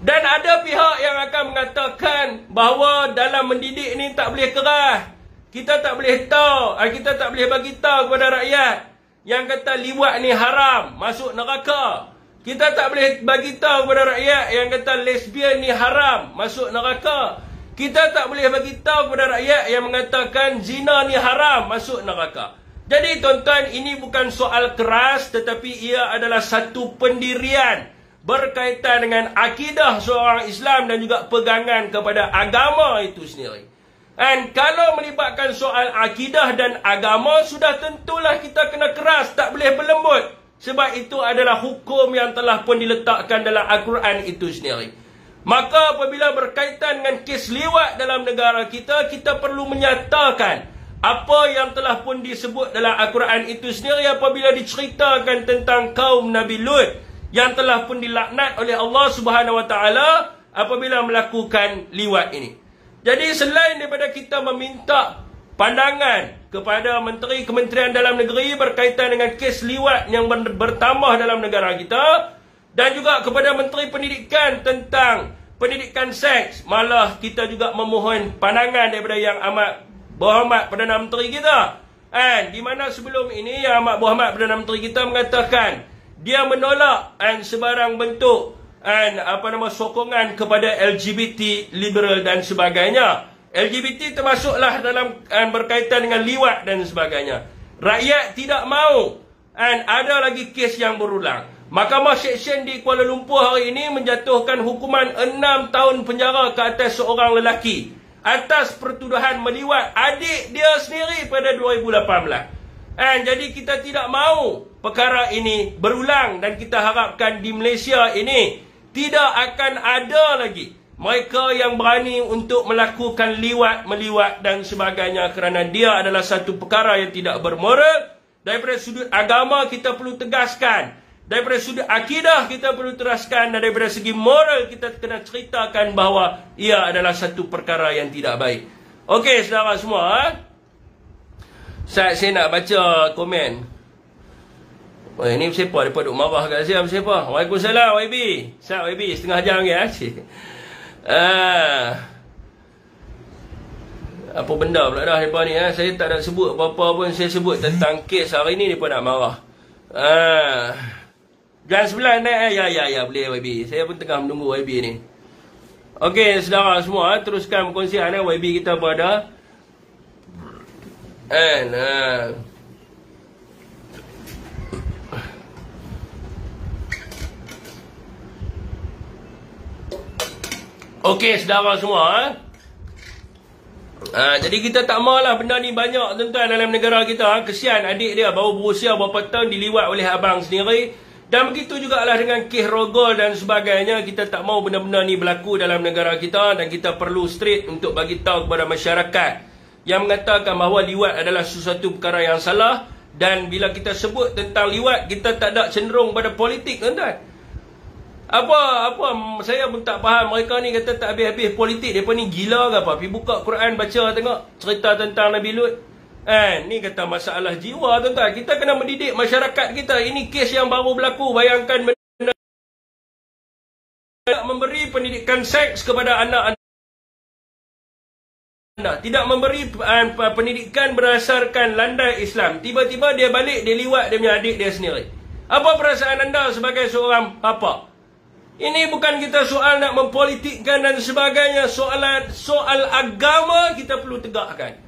Dan ada pihak yang akan mengatakan bahawa dalam mendidik ni tak boleh keras. Kita tak boleh tahu, kita tak boleh bagi tahu kepada rakyat yang kata liwat ni haram, masuk neraka. Kita tak boleh bagi tahu kepada rakyat yang kata lesbian ni haram, masuk neraka. Kita tak boleh bagi tahu kepada rakyat yang mengatakan zina ni haram, masuk neraka. Jadi tuan-tuan, ini bukan soal keras, tetapi ia adalah satu pendirian berkaitan dengan akidah seorang Islam dan juga pegangan kepada agama itu sendiri. Dan kalau melibatkan soal akidah dan agama, sudah tentulah kita kena keras, tak boleh berlembut. Sebab itu adalah hukum yang telah pun diletakkan dalam Al-Quran itu sendiri. Maka apabila berkaitan dengan kes liwat dalam negara kita, kita perlu menyatakan apa yang telah pun disebut dalam Al-Quran itu sendiri apabila diceritakan tentang kaum Nabi Lut yang telah pun dilaknat oleh Allah Subhanahu Wa Taala apabila melakukan liwat ini. Jadi selain daripada kita meminta pandangan kepada Menteri Kementerian Dalam Negeri berkaitan dengan kes liwat yang bertambah dalam negara kita, dan juga kepada Menteri Pendidikan tentang pendidikan seks, malah kita juga memohon pandangan daripada Yang Amat Berhormat Perdana Menteri kita. Di mana sebelum ini Yang Amat Berhormat Perdana Menteri kita mengatakan dia menolak sebarang bentuk sokongan kepada LGBT, liberal dan sebagainya. LGBT termasuklah dalam berkaitan dengan liwat dan sebagainya. Rakyat tidak mahu ada lagi kes yang berulang. Mahkamah Seksyen di Kuala Lumpur hari ini menjatuhkan hukuman 6 tahun penjara ke atas seorang lelaki atas pertuduhan meliwat adik dia sendiri pada 2018. Jadi kita tidak mahu perkara ini berulang, dan kita harapkan di Malaysia ini tidak akan ada lagi mereka yang berani untuk melakukan liwat, meliwat dan sebagainya, kerana dia adalah satu perkara yang tidak bermoral. Daripada sudut agama kita perlu tegaskan, daripada sudut akidah kita perlu teraskan, dan daripada segi moral kita kena ceritakan bahawa ia adalah satu perkara yang tidak baik. Okey saudara semua, saya nak baca komen. Ini siapa? Mereka duk marah kat saya. Siapa? Waalaikumsalam YB. Sat YB setengah jam ya. Apa benda pula dah mereka ni. Saya tak nak sebut apa-apa pun. Saya sebut tentang kes hari ni, mereka nak marah. Jam 9 naik. Ya boleh YB. Saya pun tengah menunggu YB ni. Okey saudara semua, teruskan perkongsian YB kita pada okey saudara semua. Jadi kita tak maulah benda ni banyak tuan-tuan dalam negara kita. Kesian adik dia baru berusia berapa tahun diliwat oleh abang sendiri. Dan begitu jugalah dengan kes rogol dan sebagainya. Kita tak mau benda-benda ni berlaku dalam negara kita, dan kita perlu straight untuk bagi tahu kepada masyarakat yang mengatakan bahawa liwat adalah sesuatu perkara yang salah. Dan bila kita sebut tentang liwat, kita tak ada cenderung pada politik tuan-tuan. Apa saya pun tak faham. Mereka ni kata tak habis-habis politik. Mereka ni gila ke apa? Pergi buka Quran, baca tengok cerita tentang Nabi Lut. Ni kata masalah jiwa tuan-tuan. Kita kena mendidik masyarakat kita. Ini kes yang baru berlaku. Bayangkan memberi pendidikan seks kepada anak anda, tidak memberi pendidikan berdasarkan landai Islam. Tiba-tiba dia balik, dia liwat dia punya adik dia sendiri. Apa perasaan anda sebagai seorang bapa? Ini bukan kita soal nak mempolitikkan dan sebagainya. Soal agama kita perlu tegakkan.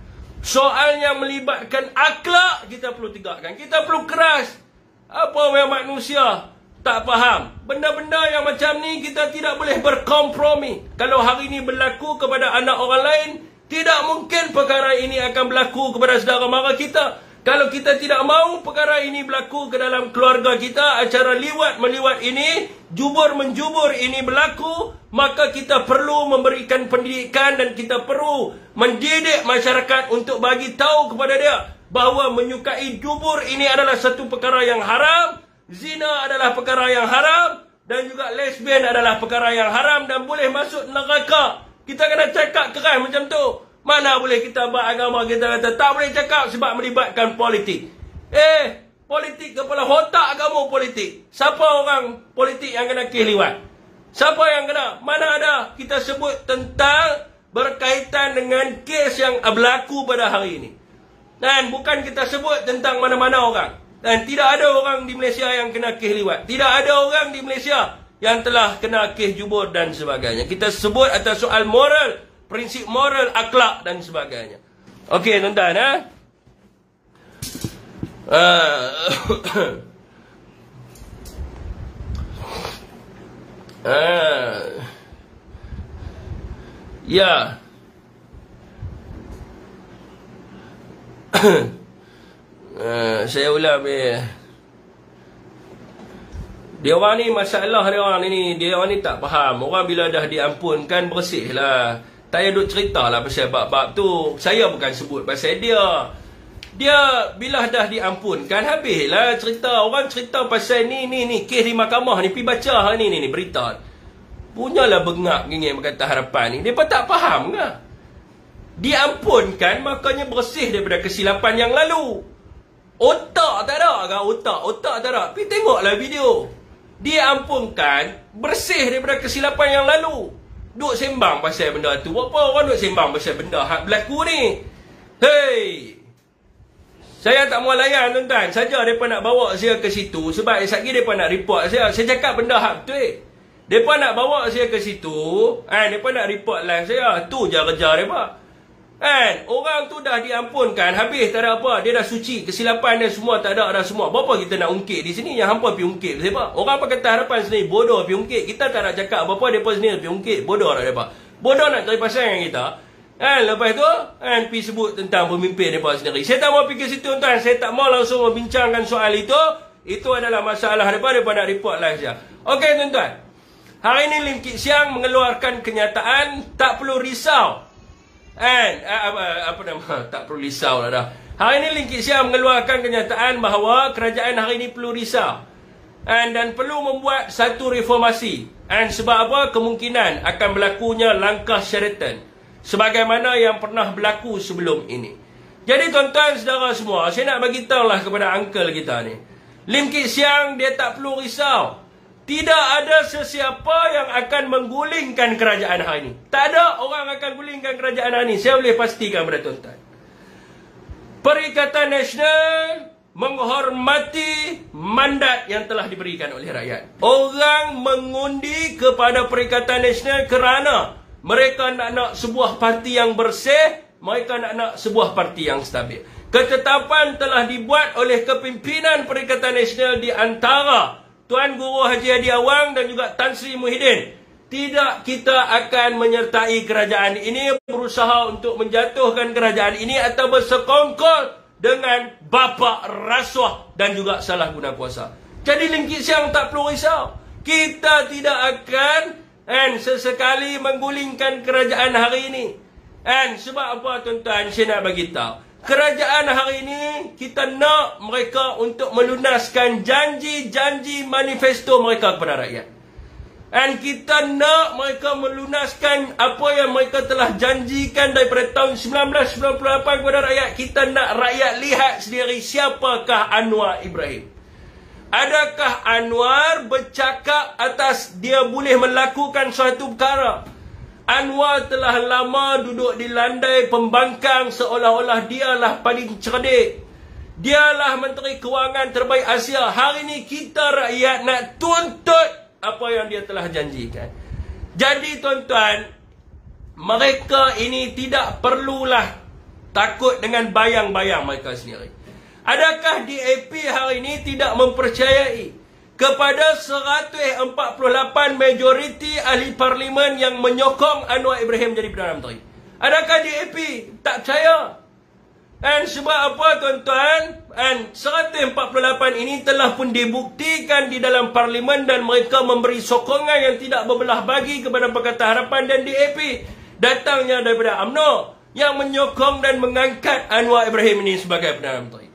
Soal yang melibatkan akhlak kita perlu tegakkan. Kita perlu keras. Apa yang manusia tak faham? Benda-benda yang macam ni kita tidak boleh berkompromi. Kalau hari ini berlaku kepada anak orang lain, tidak mungkin perkara ini akan berlaku kepada saudara mara kita. Kalau kita tidak mahu perkara ini berlaku ke dalam keluarga kita, acara liwat-meliwat ini, jubur-menjubur ini berlaku, maka kita perlu memberikan pendidikan dan kita perlu mendidik masyarakat untuk bagi tahu kepada dia bahawa menyukai jubur ini adalah satu perkara yang haram, zina adalah perkara yang haram, dan juga lesbian adalah perkara yang haram dan boleh masuk neraka. Kita kena cakap keras macam tu. Mana boleh kita buat agama kita kata tak boleh cakap sebab melibatkan politik. Politik kepala otak kamu politik. Siapa orang politik yang kena kes liwat? Siapa yang kena? Mana ada kita sebut tentang berkaitan dengan kes yang berlaku pada hari ini. Dan bukan kita sebut tentang mana-mana orang. Dan tidak ada orang di Malaysia yang kena kes liwat. Tidak ada orang di Malaysia yang telah kena kes jubur dan sebagainya. Kita sebut atas soal moral, prinsip moral, akhlak dan sebagainya. Okey tuan-tuan, ya. Saya ulang Dia orang ni, masalah dia orang ni tak faham. Orang bila dah diampunkan, bersih lah. Tak payah duk cerita lah pasal bab-bab tu. Saya bukan sebut pasal dia. Dia bila dah diampunkan, habislah cerita. Orang cerita pasal ni, kes di mahkamah ni, pergi baca ni berita. Punyalah bengak gini Pakatan Harapan ni. Dia pun tak faham ke? Diampunkan, makanya bersih daripada kesilapan yang lalu. Otak tak ada ke? Otak tak ada. Pergi tengoklah video. Diampunkan, bersih daripada kesilapan yang lalu. Duk sembang pasal benda tu. Apa orang duk sembang pasal benda hak berlaku ni? Hei, saya tak mau layan tuan-tuan. Saja mereka nak bawa saya ke situ. Sebab esok lagi mereka nak report saya. Saya cakap benda hak betul. Mereka nak bawa saya ke situ. Mereka nak report live saya. Tu je kerja mereka. Orang tu dah diampunkan. Habis tak ada apa. Dia dah suci. Kesilapan dia semua tak ada dah semua. Berapa kita nak ungkit di sini? Yang hampa pergi ungkit. Siapa? Orang Pakatan Harapan sendiri bodoh pergi ungkit. Kita tak nak cakap apa-apa. Mereka sendiri pergi ungkit. Bodoh lah mereka. Bodoh nak cari pasal dengan kita. Lepas tu pergi sebut tentang pemimpin mereka sendiri. Saya tak mau pergi situ tuan. Saya tak mau langsung membincangkan soal itu. Itu adalah masalah mereka nak report live saja. Okey tuan-tuan. Hari ini Lim Kit Siang mengeluarkan kenyataan. Tak perlu risau. Tak perlu risau lah dah. Hari ini Lim Kit Siang mengeluarkan kenyataan bahawa kerajaan hari ini perlu risau. Dan perlu membuat satu reformasi. Sebab apa? Kemungkinan akan berlakunya langkah Sheraton. Sebagaimana yang pernah berlaku sebelum ini. Jadi tuan-tuan, saudara semua, saya nak bagi tahu lah kepada uncle kita ni. Lim Kit Siang, dia tak perlu risau. Tidak ada sesiapa yang akan menggulingkan kerajaan hari ini. Tak ada orang akan gulingkan kerajaan hari ini. Saya boleh pastikan kepada tuan-tuan. Perikatan Nasional menghormati mandat yang telah diberikan oleh rakyat. Orang mengundi kepada Perikatan Nasional kerana mereka nak sebuah parti yang bersih. Mereka nak sebuah parti yang stabil. Ketetapan telah dibuat oleh kepimpinan Perikatan Nasional di antara Tuan Guru Haji Hadi Awang dan juga Tan Sri Muhyiddin. Tidak kita akan menyertai kerajaan ini, berusaha untuk menjatuhkan kerajaan ini atau bersekongkol dengan bapa rasuah dan juga salah guna kuasa. Jadi Lim Kit Siang tak perlu risau. Kita tidak akan sesekali menggulingkan kerajaan hari ini. Sebab apa tuan-tuan, saya nak bagi tahu. Kerajaan hari ini, kita nak mereka untuk melunaskan janji-janji manifesto mereka kepada rakyat. Kita nak mereka melunaskan apa yang mereka telah janjikan daripada tahun 1998 kepada rakyat. Kita nak rakyat lihat sendiri siapakah Anwar Ibrahim. Adakah Anwar bercakap atas dia boleh melakukan suatu perkara? Anwar telah lama duduk di landai pembangkang seolah-olah dialah paling cerdik. Dialah Menteri Kewangan terbaik Asia. Hari ini kita rakyat nak tuntut apa yang dia telah janjikan. Jadi tuan-tuan, mereka ini tidak perlulah takut dengan bayang-bayang mereka sendiri. Adakah DAP hari ini tidak mempercayai kepada 148 majoriti ahli parlimen yang menyokong Anwar Ibrahim jadi Perdana Menteri? Adakah DAP tak percaya? Sebab apa tuan-tuan? 148 ini telah pun dibuktikan di dalam parlimen dan mereka memberi sokongan yang tidak berbelah bagi kepada Pakatan Harapan dan DAP. Datangnya daripada UMNO yang menyokong dan mengangkat Anwar Ibrahim ini sebagai Perdana Menteri.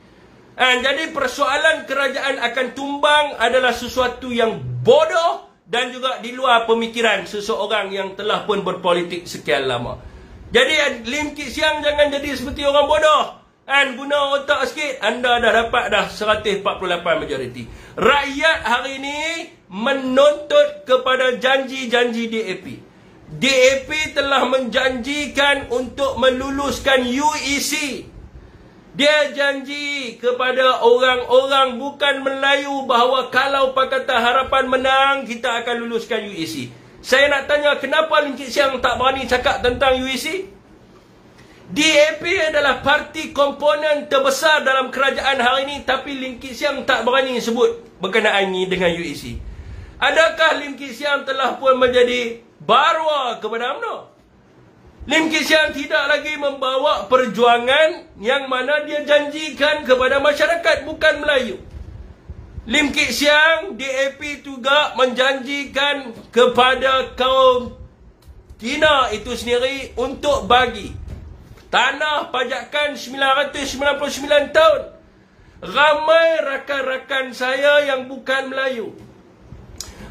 Jadi persoalan kerajaan akan tumbang adalah sesuatu yang bodoh dan juga di luar pemikiran seseorang yang telah pun berpolitik sekian lama. Jadi Lim Kit Siang jangan jadi seperti orang bodoh. Guna otak sikit, anda dah dapat dah 148 majoriti. Rakyat hari ini menuntut kepada janji-janji DAP. DAP telah menjanjikan untuk meluluskan UEC. Dia janji kepada orang-orang bukan Melayu bahawa kalau Pakatan Harapan menang, kita akan luluskan UEC. Saya nak tanya, kenapa Lim Kit Siang tak berani cakap tentang UEC? DAP adalah parti komponen terbesar dalam kerajaan hari ini, tapi Lim Kit Siang tak berani sebut berkenaan ini dengan UEC. Adakah Lim Kit Siang telah pun menjadi barwa kepada UMNO? Lim Kit Siang tidak lagi membawa perjuangan yang mana dia janjikan kepada masyarakat bukan Melayu. Lim Kit Siang, DAP juga menjanjikan kepada kaum Cina itu sendiri untuk bagi tanah pajakan 999 tahun. Ramai rakan-rakan saya yang bukan Melayu,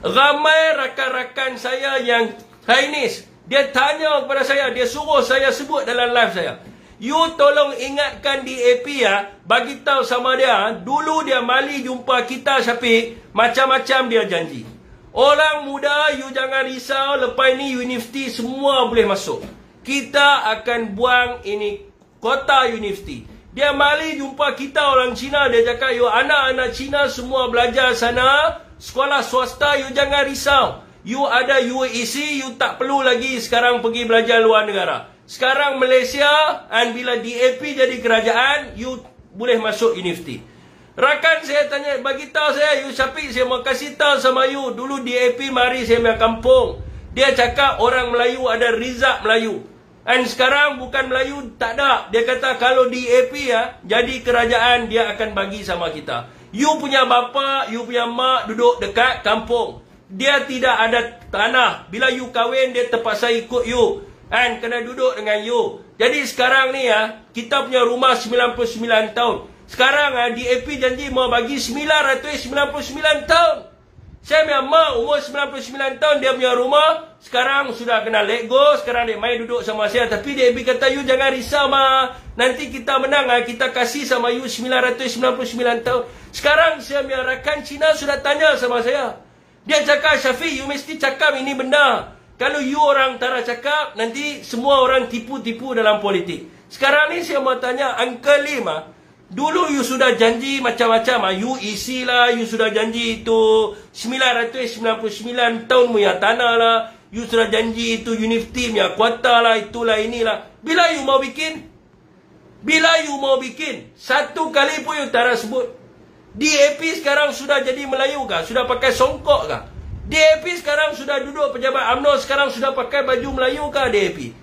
ramai rakan-rakan saya yang Chinese, dia tanya kepada saya, dia suruh saya sebut dalam live saya, you tolong ingatkan DAP ya, bagi tahu sama dia, dulu dia mali jumpa kita Syafiq, macam-macam dia janji. Orang muda, you jangan risau, lepas ni universiti semua boleh masuk. Kita akan buang ini kota universiti. Dia mali jumpa kita orang Cina, dia cakap, you anak-anak Cina semua belajar sana, sekolah swasta, you jangan risau. You ada UEC, you tak perlu lagi sekarang pergi belajar luar negara. Sekarang Malaysia, dan bila DAP jadi kerajaan, you boleh masuk universiti. Rakan saya tanya, bagi tahu saya, you Syafiq, saya mau kasih tahu sama you, dulu DAP mari saya punya kampung. Dia cakap orang Melayu ada rizab Melayu. Dan sekarang bukan Melayu, tak ada. Dia kata kalau DAP ya, jadi kerajaan, dia akan bagi sama kita. You punya bapa, you punya mak duduk dekat kampung. Dia tidak ada tanah. Bila you kahwin, dia terpaksa ikut you. Dan kena duduk dengan you. Jadi sekarang ni ya, kita punya rumah 99 tahun. Sekarang DAP janji mau bagi 999 tahun. Saya punya mak umur 99 tahun, dia punya rumah sekarang sudah kena let go. Sekarang dia main duduk sama saya. Tapi DAP kata, you jangan risau ma, nanti kita menang, kita kasih sama you 999 tahun. Sekarang saya punya rakan Cina sudah tanya sama saya. Dia cakap, Syafiq, you mesti cakap ini benda. Kalau you orang tak cakap, nanti semua orang tipu-tipu dalam politik. Sekarang ni saya mau tanya, Uncle Lim, dulu you sudah janji macam-macam. You isi lah, you sudah janji itu 999 tahun punya tanah lah. You sudah janji itu universiti punya kuota lah, itulah inilah. Bila you mau bikin? Bila you mau bikin? Satu kali pun you tak sebut. DAP sekarang sudah jadi Melayu kah? Sudah pakai songkok kah? DAP sekarang sudah duduk pejabat UMNO, sekarang sudah pakai baju Melayu kah DAP?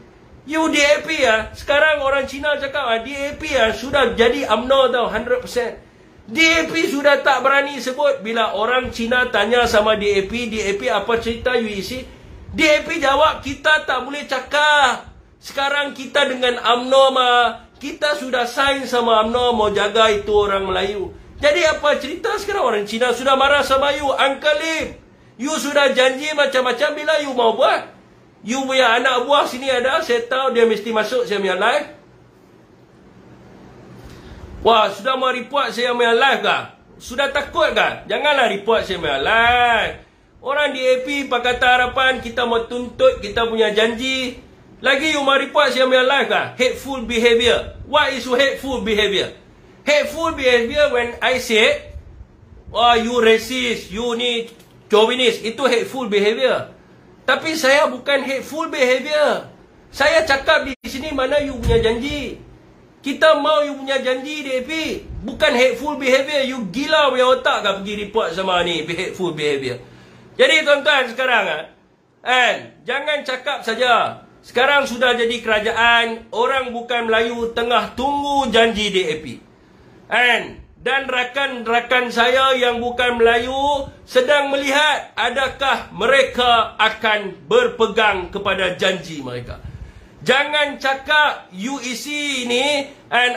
You DAP ya, sekarang orang Cina cakap DAP ya, sudah jadi UMNO tau, 100%. DAP sudah tak berani sebut. Bila orang Cina tanya sama DAP, DAP apa cerita you isi? DAP jawab, kita tak boleh cakap. Sekarang kita dengan UMNO kita sudah sign sama UMNO mau jaga itu orang Melayu. Jadi apa cerita sekarang orang Cina sudah marah sama you? Uncle Lim, you sudah janji macam-macam, bila you mau buat? You punya anak buah sini ada, saya tahu dia mesti masuk saya punya live. Wah, sudah mau report saya punya live kah? Sudah takut kah? Janganlah report saya punya live. Orang DAP Pakatan Harapan, kita mau tuntut kita punya janji. Lagi you mau report saya punya live kah? Hateful behavior. What is hateful behavior? Hateful behavior when I say, oh, you racist, you ni chauvinist, itu hateful behavior. Tapi saya bukan hateful behavior. Saya cakap di sini mana you punya janji. Kita mau you punya janji DAP. Bukan hateful behavior. You gila punya otak kah pergi report sama ni hateful behavior. Jadi tuan-tuan sekarang jangan cakap saja. Sekarang sudah jadi kerajaan, orang bukan Melayu tengah tunggu janji DAP. Dan rakan-rakan saya yang bukan Melayu sedang melihat adakah mereka akan berpegang kepada janji mereka. Jangan cakap UEC ini,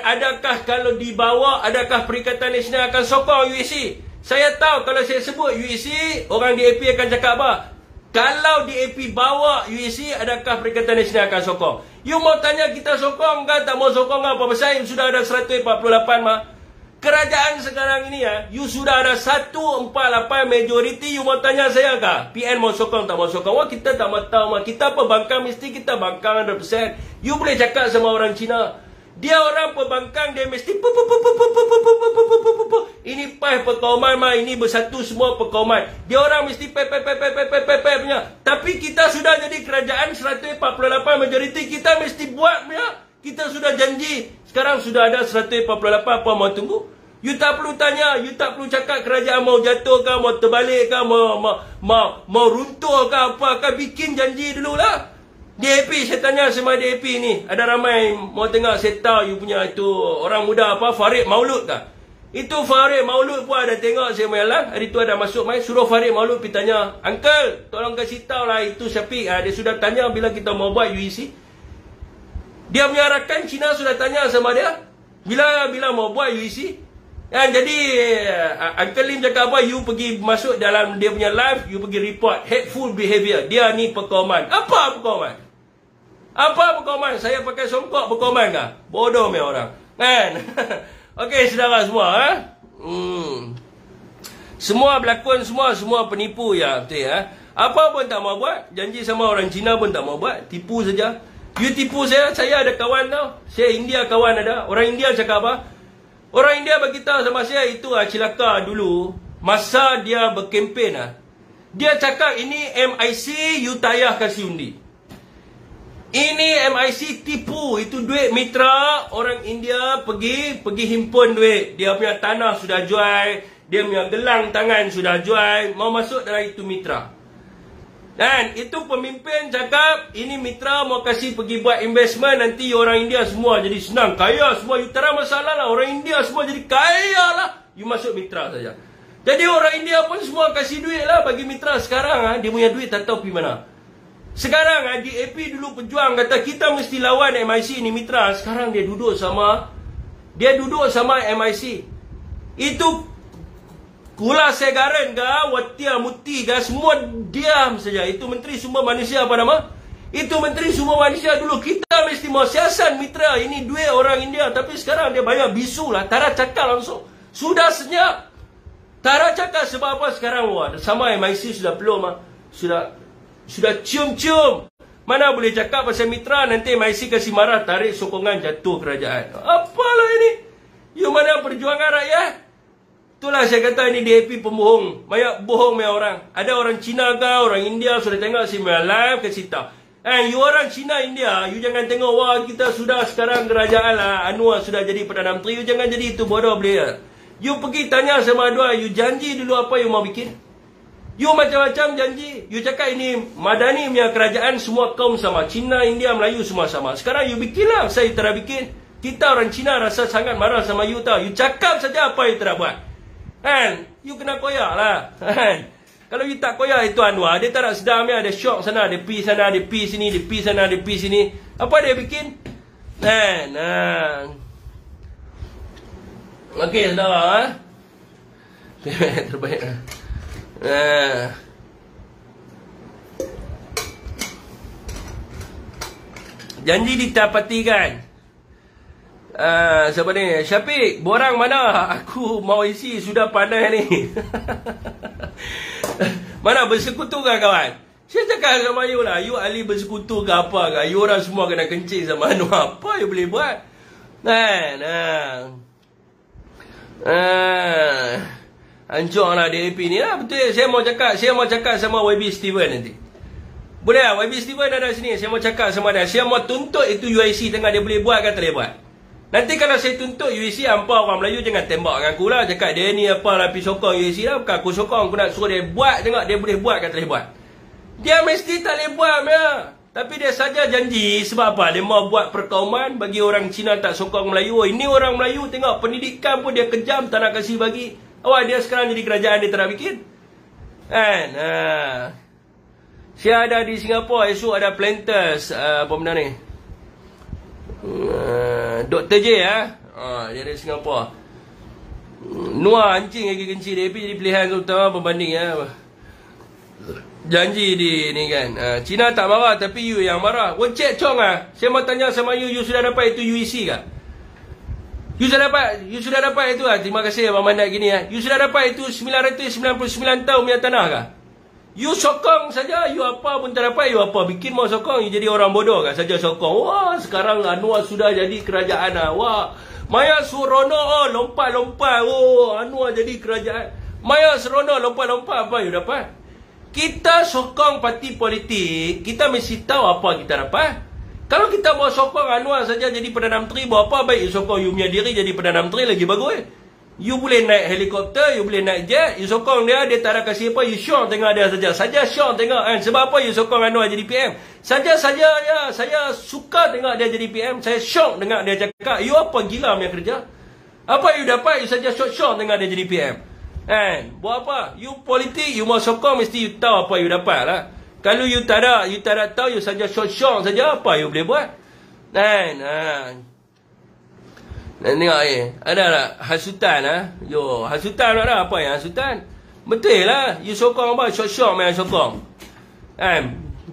adakah kalau dibawa, adakah Perikatan Nasional akan sokong UEC. Saya tahu kalau saya sebut UEC, orang DAP akan cakap apa? Kalau DAP bawa UEC, adakah Perikatan Nasional akan sokong? You mau tanya kita sokong kan? Tak mau sokong apa? Pasal sudah ada 148 Kerajaan sekarang ini you sudah ada 148 majoriti. You mau tanya saya kah? PN mau sokong tak mau sokong? Wah, kita tak mau tahu. Kita pembangkang, mesti kita bangkang 100%. You boleh cakap sama orang Cina. Dia orang pembangkang, dia mesti ini pah perkauman ini bersatu semua perkauman. Dia orang mesti punya. Tapi kita sudah jadi kerajaan 148 majoriti, kita mesti buat punya. Kita sudah janji. Sekarang sudah ada 148, apa mau tunggu? You tak perlu tanya, you tak perlu cakap kerajaan mau jatuh ke, mau terbalik ke, mau runtuh ke apa ke, bikin janji dululah. DAP, saya tanya sama DAP ni, ada ramai mau tengok, saya tahu you punya itu orang muda apa, Farid Maulud kah? Itu Farid Maulud pun ada tengok saya malam. Hari tu ada masuk main. Suruh Farid Maulud pergi tanya, Uncle, tolong kasih tahu lah itu Syafiq. Dia sudah tanya bila kita mau buat UEC. Dia punya rakan Cina sudah tanya sama dia, bila mau buat UEC. Jadi Uncle Lim cakap apa, you pergi masuk dalam dia punya live, you pergi report hateful behavior. Dia ni perkauman. Apa perkauman? Apa perkauman? Saya pakai songkok perkauman kah? Bodoh punya orang, kan? Okey saudara semua, semua berlakon, semua penipu ya, betul ya. Apa pun tak mau buat, janji sama orang Cina pun tak mau buat, tipu saja. You tipu saya ada kawan tau. Saya India kawan ada. Orang India cakap apa? Orang India beritahu sama saya itu cilaka dulu masa dia berkempen. Dia cakap ini MIC, you tak payah kasih undi. Ini MIC tipu, itu duit mitra orang India pergi himpun duit. Dia punya tanah sudah jual, dia punya gelang tangan sudah jual, mau masuk dalam itu mitra. Dan itu pemimpin cakap, ini mitra mau kasih pergi buat investment, nanti orang India semua jadi senang, kaya semua. You tak ada masalah lah, orang India semua jadi kaya lah, you masuk mitra saja. Jadi orang India pun semua kasih duit lah bagi mitra. Sekarang dia punya duit tak tahu pergi mana. Sekarang DAP dulu pejuang kata kita mesti lawan MIC ni mitra. Sekarang dia duduk sama MIC. Itu Kula Segaran ke, Watia Muti ke, semua diam saja. Itu menteri sumber manusia apa nama? Itu menteri sumber manusia dulu. Kita mesti mau siasat mitra. Ini duit orang India. Tapi sekarang dia banyak bisu lah. Tara cakap langsung. Sudah senyap. Tara cakap sebab apa sekarang? Wah, sama MIC sudah pelum. Sudah cium-cium. Mana boleh cakap pasal mitra, nanti MIC kasih marah, tarik sokongan, jatuh kerajaan. Apalah ini? You mana perjuangan rakyat? Itulah saya kata ini DAP pembohong. Banyak bohong punya orang. Ada orang Cina ke, orang India sudah tengok si live kasih tahu. You orang Cina, India, you jangan tengok, wah kita sudah sekarang kerajaan lah, Anwar sudah jadi Perdana Menteri. You jangan jadi itu bodoh player. You pergi tanya sama dua, you janji dulu apa you mau bikin. You macam-macam janji. You cakap ini Madani punya kerajaan semua kaum sama. Cina, India, Melayu semua sama. Sekarang you bikinlah, saya tak bikin. Kita orang Cina rasa sangat marah sama you tau. You cakap saja apa you tak buat. You kena koyak lah. Kalau you tak koyak itu Anwar, dia tak nak sedar, ada syok sana, dia pi sana, dia pi sini, dia pi sana, dia pi sini. Apa dia bikin? Okey saudara, terbaik. Janji ditapatikan. Siapa ni? Syafiq, borang mana? Aku mau isi, sudah panas ni. Mana bersekutu ke kawan? Saya cakap sama you lah, you ahli bersekutu ke apa ke? You orang semua kena kencing sama Anwar. Apa you boleh buat? Hancur lah DAP ni lah. Betul, saya mau cakap sama YB Steven nanti. Boleh lah, YB Steven ada sini. Saya mau cakap sama dia. Saya mau tuntut itu UIC tengah dia boleh buat ke tak boleh buat. Nanti kalau saya tuntut UIC, hampa orang Melayu jangan tembak dengan aku lah. Cakap dia ni apa lah, pergi sokong UIC lah. Bukan aku sokong, aku nak suruh dia buat. Tengok dia boleh buat ke tak boleh buat. Dia mesti tak boleh buat ya. Tapi dia saja janji. Sebab apa? Dia mau buat perkauman bagi orang Cina tak sokong Melayu. Ini orang Melayu tengok pendidikan pun dia kejam, tak nak kasih bagi. Awak dia sekarang jadi kerajaan dia tak nak bikin. Saya ada di Singapura, esok ada planters, apa benda ni? Dr. J dia dari Singapura. Nuah anjing lagi kencing DAP jadi pilihan utama pembanding janji di ni kan. Cina tak marah tapi you yang marah. Cek Chong saya mau tanya sama you sudah dapat itu UEC ke? You sudah dapat itu terima kasih Abang Mandat gini You sudah dapat itu 999 tahun punya tanah ke? You sokong saja, you apa pun tak dapat, you apa bikin mau sokong, you jadi orang bodoh kan saja sokong. Wah, sekarang Anwar sudah jadi kerajaan Wah, Maya seronok lompat-lompat. Anwar jadi kerajaan. Maya seronok lompat-lompat, apa you dapat? Kita sokong parti politik, kita mesti tahu apa kita dapat. Kalau kita mau sokong Anwar saja jadi Perdana Menteri, buat apa baik you sokong you punya diri jadi Perdana Menteri lagi bagus. You boleh naik helikopter, you boleh naik jet, you sokong dia tak ada kasih apa, you syok tengok dia saja. Saja syok tengok sebab apa you sokong Anwar jadi PM? Saja ya, saya suka tengok dia jadi PM, saya syok tengok dia cakap, you apa gila punya kerja? Apa you dapat? You saja short-short dengan dia jadi PM. Kan? Buat apa? You politik, you mau sokong, mesti you tahu apa you dapat lah. Kalau you tak ada tahu, you saja short-short saja, apa you boleh buat? Kan? Tengok ni. Ada tak? Hasutan lah. Yo, hasutan ada apa yang hasutan? Betul lah. You sokong apa? Short-short main sokong.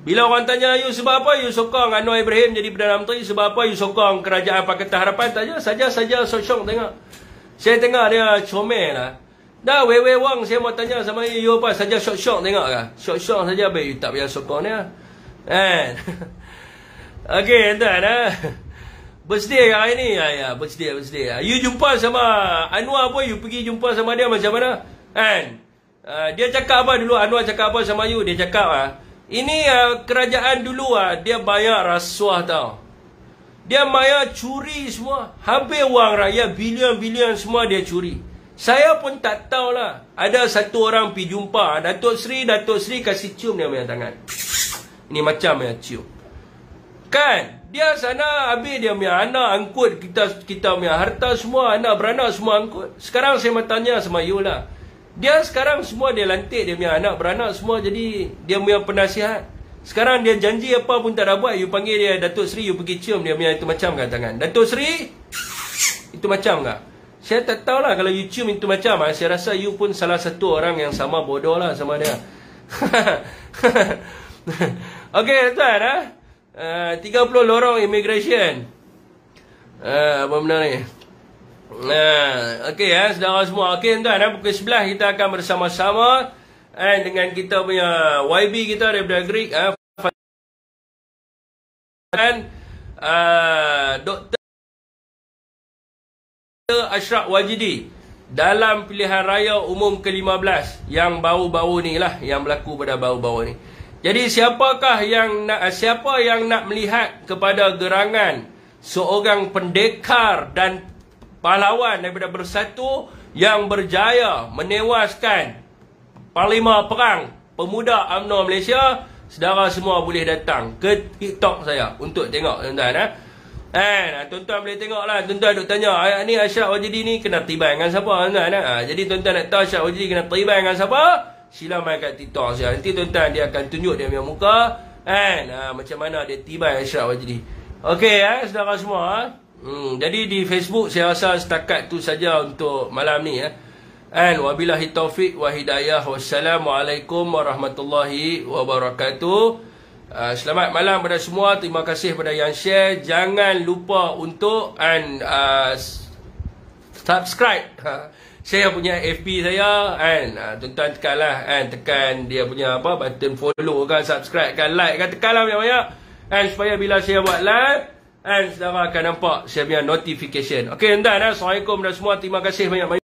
Bila orang tanya you sebab apa you sokong Anwar Ibrahim jadi Perdana Menteri, sebab apa you sokong kerajaan Pakatan Harapan, saja short-short tengok. Saya tengok dia comel lah. Dah Wei Wang saya mau tanya sama you apa? Saja short-short tengok kah? Short-short saja baik you tak payah sokong dia. Okey, entah dah. Birthday hari ni. Ya, birthday. You jumpa sama Anwar pun, you pergi jumpa sama dia macam mana? Dia cakap apa dulu? Anwar cakap apa sama you? Dia cakap ini kerajaan dulu dia bayar rasuah tau. Dia bayar curi semua. Habis wang rakyat bilion-bilion semua dia curi. Saya pun tak tahulah. Ada satu orang pergi jumpa Datuk Seri kasih cium dia punya tangan. Ini macam yang cium. Kan? Dia sana habis dia punya anak angkut kita punya harta semua, anak beranak semua angkut. Sekarang saya mau tanya sama you lah. Dia sekarang semua dia lantik dia punya anak beranak semua jadi dia punya penasihat. Sekarang dia janji apa pun tak ada buat. You panggil dia Datuk Seri, you pergi cium dia punya itu macam kan tangan. Datuk Seri, itu macam tak? Saya tak tahulah kalau you cium itu macam. Saya rasa you pun salah satu orang yang sama bodoh lah sama dia. Okey, tuan 30 lorong immigration. Apa benda ni? Okey saudara semua. Okey tuan, pukul 11 kita akan bersama-sama dengan kita punya YB kita daripada Greek dan Dr. Ashraf Wajidi dalam pilihan raya umum ke-15 yang baru-baru ni lah, yang berlaku pada baru-baru ni. Jadi siapa yang nak melihat kepada gerangan seorang pendekar dan pahlawan daripada Bersatu yang berjaya menewaskan Panglima Perang Pemuda UMNO Malaysia, saudara semua boleh datang ke TikTok saya untuk tengok tuan-tuan. Tuan-tuan boleh tengok lah. Tuan-tuan duk tanya ni Ashraf Wajidi ni kena tibai dengan siapa tuan-tuan. Jadi tuan-tuan nak tahu Ashraf Wajidi kena tibai dengan siapa, sila main kat TikTok saya. Nanti tuan-tuan dia akan tunjuk dia punya muka macam mana dia tibai Ashraf Wajidi. Okey saudara semua. Jadi di Facebook saya rasa setakat tu saja untuk malam ni wabillahi taufik wa hidayah. Wassalamualaikum warahmatullahi wabarakatuh. Selamat malam kepada semua. Terima kasih kepada yang share. Jangan lupa untuk subscribe saya punya FB saya tuan-tuan tekanlah tekan dia punya button follow kan, subscribe kan, like kan, tekanlah banyak-banyak supaya bila saya buat live saudara akan nampak saya punya notification. Okey tuan-tuan, assalamualaikum dan semua. Terima kasih banyak-banyak.